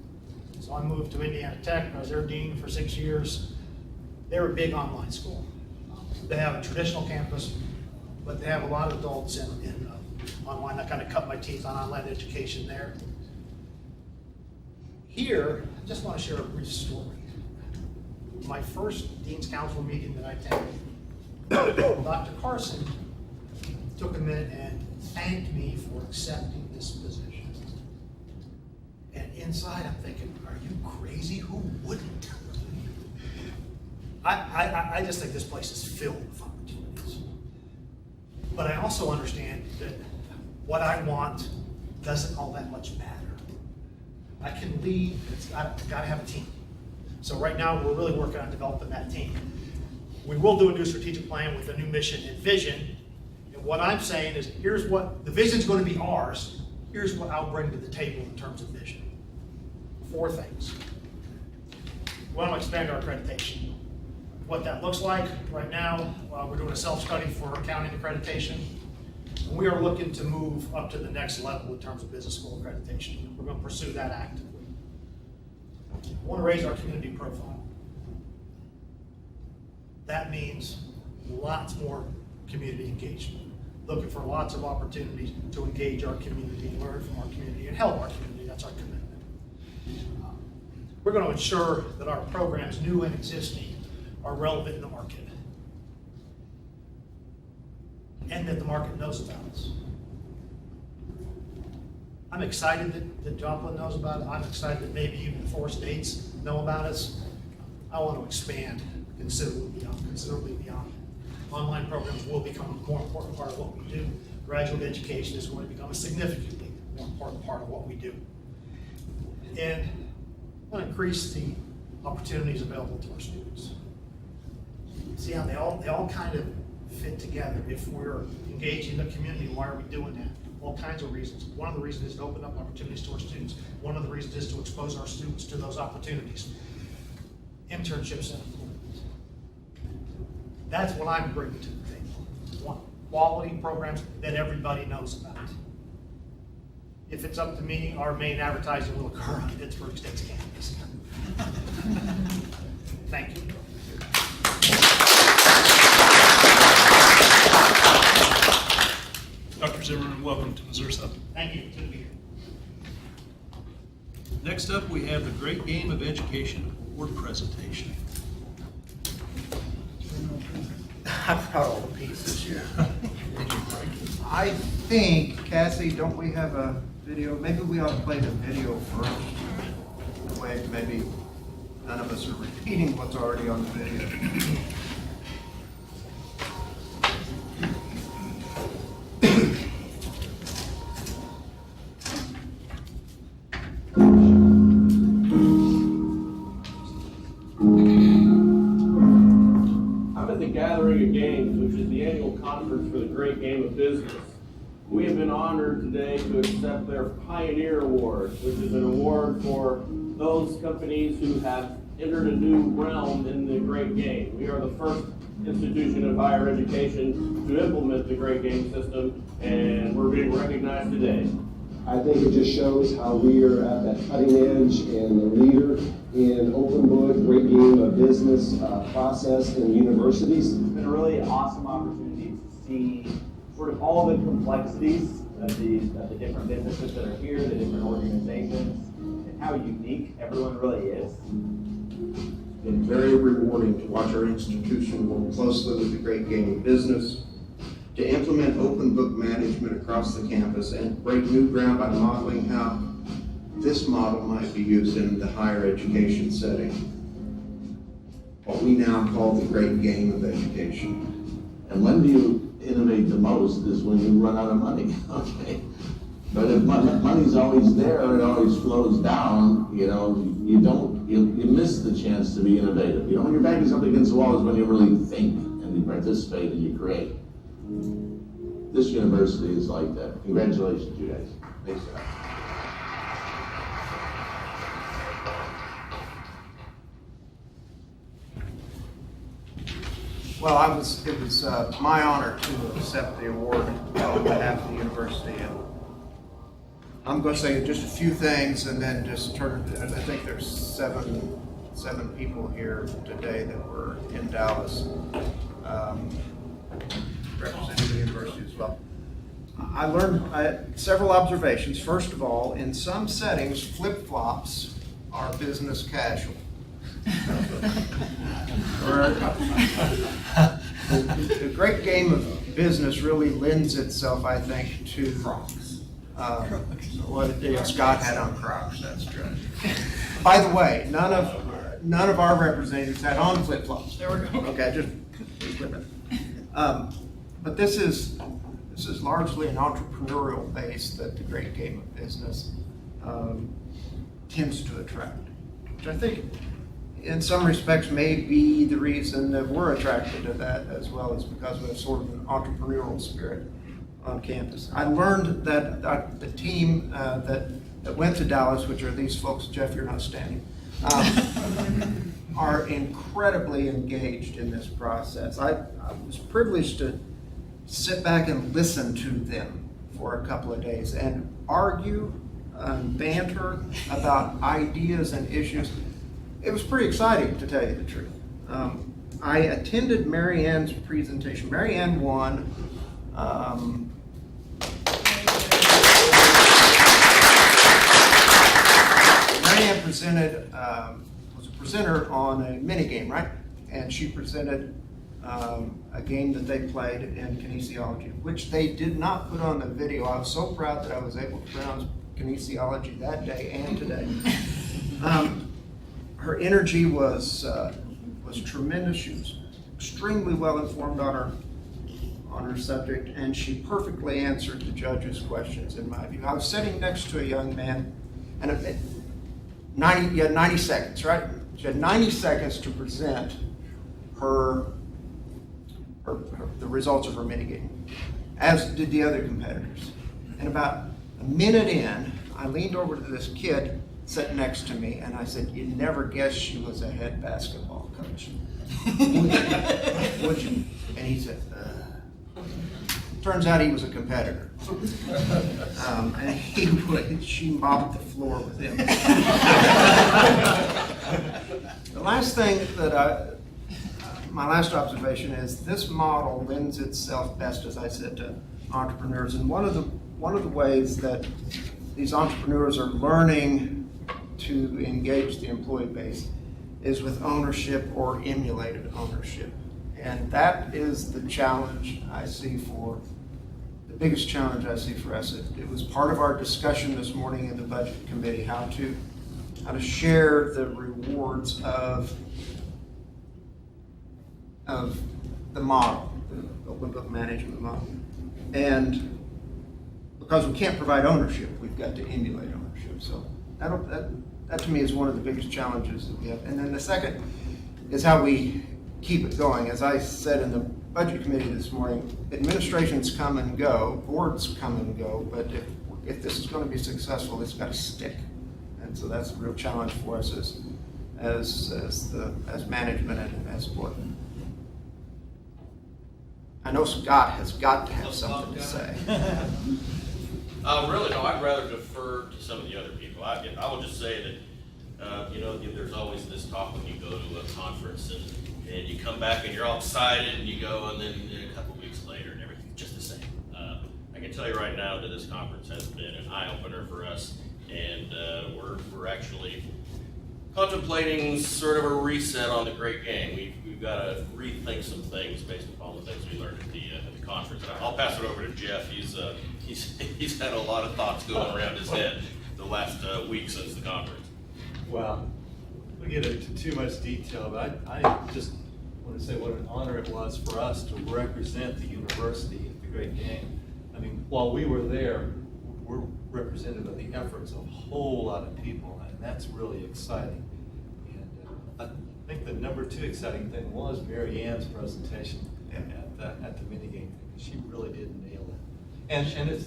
So I moved to Indiana Tech. I was their dean for 6 years. They're a big online school. They have a traditional campus, but they have a lot of adults in online. I kind of cut my teeth on online education there. Here, I just want to share a brief story. My first Dean's Council meeting that I attended, Dr. Carson took a minute and thanked me for accepting this position. And inside I'm thinking, are you crazy? Who wouldn't? I just think this place is filled with opportunities. But I also understand that what I want doesn't all that much matter. I can lead, it's got to have a team. So right now we're really working on developing that team. We will do a new strategic plan with a new mission and vision. And what I'm saying is, here's what, the vision's going to be ours. Here's what I'll bring to the table in terms of vision. 4 things. We want to expand our accreditation. What that looks like right now, we're doing a self-study for accounting accreditation. And we are looking to move up to the next level in terms of business school accreditation. We're going to pursue that actively. We want to raise our community profile. That means lots more community engagement. Looking for lots of opportunities to engage our community, learn from our community, and help our community. That's our commitment. We're going to ensure that our programs, new and existing, are relevant in the market. And that the market knows about us. I'm excited that Joplin knows about it. I'm excited that maybe even 4 states know about us. I want to expand considerably beyond. Online programs will become a more important part of what we do. Graduate education is going to become a significantly more important part of what we do. And I want to increase the opportunities available to our students. See how they all kind of fit together. If we're engaging the community, why are we doing that? All kinds of reasons. One of the reasons is to open up opportunities to our students. One of the reasons is to expose our students to those opportunities. Internships and employment. That's what I'm bringing to the table. Want quality programs that everybody knows about. If it's up to me, our main advertising will occur on Pittsburgh State's campus. Thank you. Dr. Zimmerman, welcome to Missouri Southern. Thank you. Good to be here. Next up, we have the Great Game of Education Award presentation. I brought all the pieces here. I think, Cassie, don't we have a video? Maybe we ought to play the video first. That way, maybe none of us are repeating what's already on the video. Gathering of Games, which is the annual conference for the Great Game of Business. We have been honored today to accept their Pioneer Award, which is an award for those companies who have entered a new realm in the Great Game. We are the first institution of higher education to implement the Great Game system, and we're being recognized today. I think it just shows how we are at that cutting edge and the leader in open book, great game of business process in universities. It's been a really awesome opportunity to see sort of all the complexities of the different businesses that are here, the different organizations, and how unique everyone really is. It's been very rewarding to watch our institution work closely with the Great Game of Business, to implement open book management across the campus and break new ground by modeling how this model might be used in the higher education setting. What we now call the Great Game of Education. And when do you innovate the most is when you run out of money, okay? But if money's always there, it always flows down, you know, you miss the chance to be innovative. You know, when you're banging something against the wall is when you really think and you participate and you create. This university is like that. Congratulations, you guys. Thanks, guys. Well, it was my honor to accept the award on behalf of the university. And I'm going to say just a few things and then just turn, I think there's seven people here today that were in Dallas, representing the university as well. I learned several observations. First of all, in some settings, flip-flops are business casual. The Great Game of Business really lends itself, I think, to Crocs. Scott had on Crocs, that's true. By the way, none of our representatives had on flip-flops. There we go. Okay, just flip it. But this is largely an entrepreneurial base that the Great Game of Business tends to attract, which I think in some respects may be the reason that we're attracted to that as well, as because we have sort of an entrepreneurial spirit on campus. I learned that the team that went to Dallas, which are these folks, Jeff, you're not standing, are incredibly engaged in this process. I was privileged to sit back and listen to them for a couple of days and argue and banter about ideas and issues. It was pretty exciting, to tell you the truth. I attended Mary Ann's presentation. Mary Ann won. Mary Ann presented, was a presenter on a mini game, right? And she presented a game that they played in kinesiology, which they did not put on the video. I was so proud that I was able to pronounce kinesiology that day and today. Her energy was tremendous. She was extremely well informed on her subject, and she perfectly answered the judge's questions, in my view. I was sitting next to a young man, and you had 90 seconds, right? She had 90 seconds to present the results of her minigame, as did the other competitors. And about a minute in, I leaned over to this kid sitting next to me, and I said, "You never guessed she was a head basketball coach." would you? And he said, turns out he was a competitor. And she mopped the floor with him. The last thing that my last observation is this model lends itself best, as I said, to entrepreneurs. And one of the ways that these entrepreneurs are learning to engage the employee base is with ownership or emulated ownership. And that is the challenge I see for, the biggest challenge I see for us. It was part of our discussion this morning in the budget committee, how to share the rewards of the model, the open book management model. And because we can't provide ownership, we've got to emulate ownership. So that to me is one of the biggest challenges that we have. And then the second is how we keep it going. As I said in the budget committee this morning, administrations come and go, boards come and go, but if this is going to be successful, it's got to stick. And so that's a real challenge for us as management and as board. I know Scott has got to have something to say. Really, no, I'd rather defer to some of the other people. I will just say that, there's always this talk when you go to a conference and you come back and you're all excited and you go and then a couple weeks later and everything's just the same. I can tell you right now that this conference has been an eye-opener for us, and we're actually contemplating sort of a reset on the great game. We've got to rethink some things based upon the things we learned at the conference. And I'll pass it over to Jeff. He's had a lot of thoughts going around his head the last week since the conference. Well, we get into too much detail, but I just want to say what an honor it was for us to represent the university at the Great Game. I mean, while we were there, we're representative of the efforts of a whole lot of people, and that's really exciting. And I think the number 2 exciting thing was Mary Ann's presentation at the mini game. She really did nail it. And it's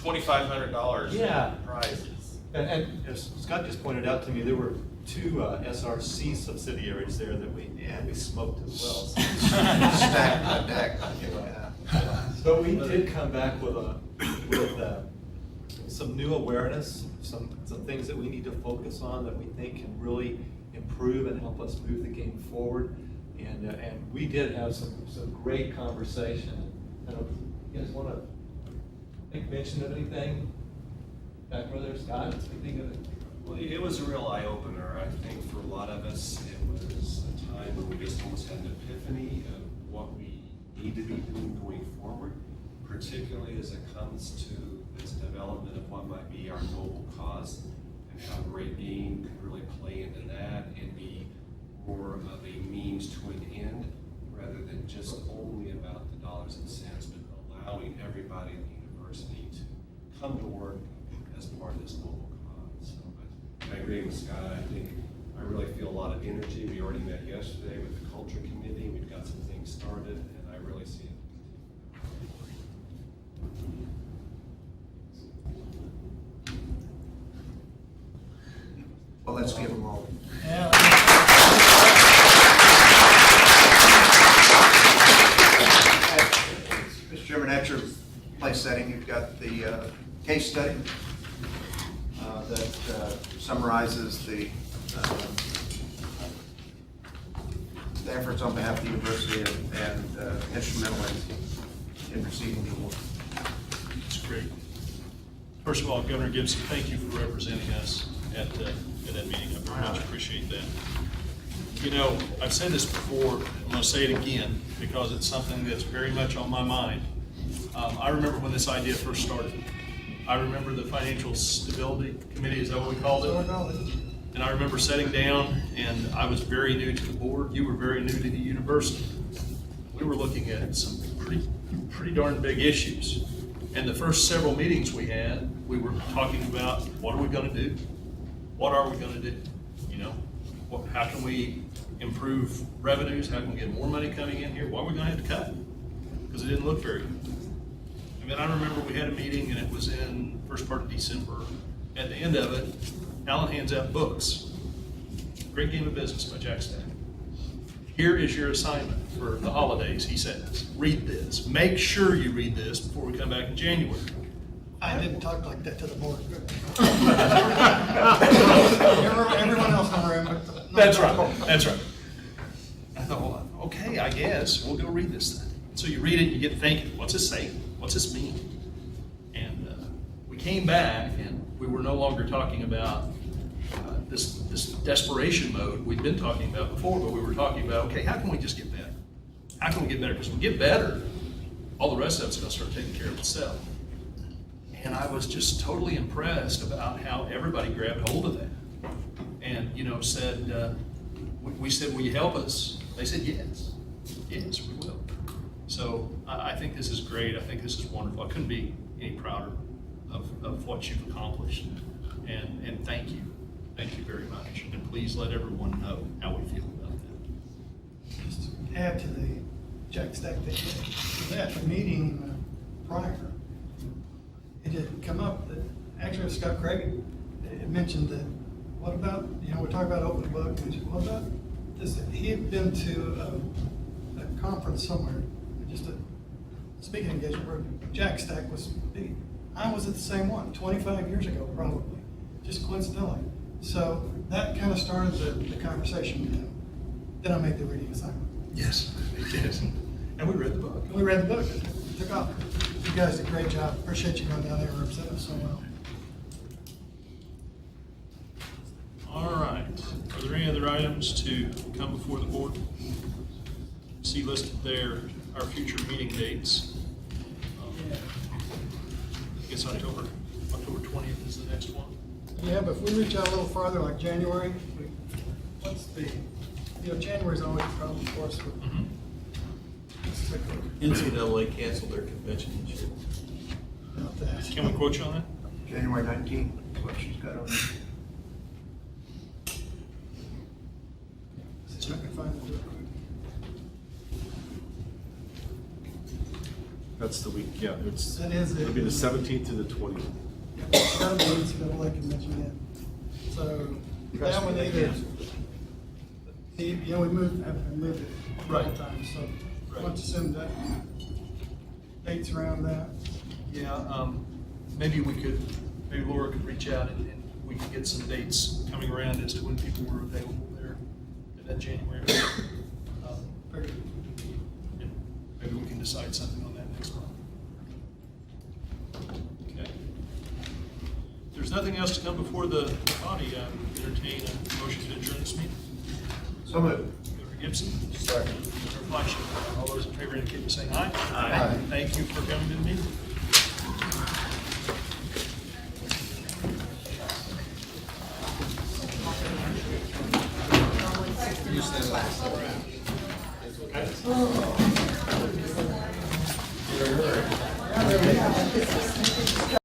$2,500 in prizes. And as Scott just pointed out to me, there were 2 SRC subsidiaries there that we smoked as well. So. Stacked on deck. But we did come back with some new awareness, some things that we need to focus on that we think can really improve and help us move the game forward. And we did have some great conversation. I don't know, you guys want to make mention of anything back there, Scott? Anything of it? Well, it was a real eye-opener. I think for a lot of us, it was a time when we just almost had an epiphany of what we need to be doing going forward, particularly as it comes to this development of what might be our noble cause, and how Great Game can really play into that and be more of a means to an end, rather than just only about the dollars and cents, but allowing everybody in the university to come to work as part of this noble cause. So I agree with Scott. I really feel a lot of energy. We already met yesterday with the culture committee. We've got some things started, and I really see it. Well, let's give them all. Mr. Chairman, at your place setting, you've got the case study that summarizes the efforts on behalf of the university and instrumental in receiving the award. It's great. First of all, Governor Gibson, thank you for representing us at that meeting. I very much appreciate that. You know, I've said this before, I'm going to say it again because it's something that's very much on my mind. I remember when this idea first started. I remember the Financial Stability Committee, is that what we called it? And I remember sitting down, and I was very new to the board. You were very new to the university. We were looking at some pretty darn big issues. And the first several meetings we had, we were talking about what are we going to do? What are we going to do? You know, how can we improve revenues? How can we get more money coming in here? What are we going to have to cut? Because it didn't look very good. And then I remember we had a meeting, and it was in the first part of December. At the end of it, Alan hands out books. Great Game of Business by Jack Stack. Here is your assignment for the holidays, he says. Read this. Make sure you read this before we come back in January. I didn't talk like that to the board. Everyone else in the room, but not That's the right, board. that's right. I thought, well, okay, I guess, we'll go read this thing. So you read it, you get thinking, what's this say? What's this mean? And we came back, and we were no longer talking about this desperation mode we'd been talking about before, but we were talking about, okay, how can we just get better? How can we get better? Because when we get better, all the rest of it's gonna start taking care of itself. And I was just totally impressed about how everybody grabbed hold of that. And, said, we said, will you help us? They said, yes, we will. So I think this is great. I think this is wonderful. I couldn't be any prouder of what you've accomplished. And thank you. Thank you very much. And please let everyone know how we feel about that. Just to add to the Jack Stack thing, at the meeting prior, it had come up that, actually Scott Craig had mentioned that, what about, we're talking about open book, and what about this, he had been to a conference somewhere, just a speaking engagement where Jack Stack was speaking. I was at the same one, 25 years ago probably, just coincidentally. So that kind of started the conversation. Then I made the reading assignment. Yes, yes. And we read the book. And we read the book. It took off. You guys did a great job. Appreciate you going down there and representing us so well. All right. Are there any other items to come before the board? See listed there our future meeting dates. I guess October 20th is the next one. Yeah, but if we reach out a little farther, like January, January's always a problem for us. NCAA canceled their convention this year. About that. Can we quote you on that? January 19th, is what she's got on there. See if I can find it real quick. That's the week, yeah, That is it. it'll be the 17th to the 20th. It's gotta be NCAA convention, yeah. So that one either, we moved it right time, so why don't you send that dates around that? Yeah, maybe Laura could reach out and we could get some dates coming around as to when people were available there in that January. And maybe we can decide something on that next month. Okay. If there's nothing else to come before the body, entertain a motion to adjourn this meeting. So moved. Mr. Gibson? Sorry. Mr. Fleischer? All those in favor indicate by saying aye. Aye. Thank you for coming to the meeting. Okay.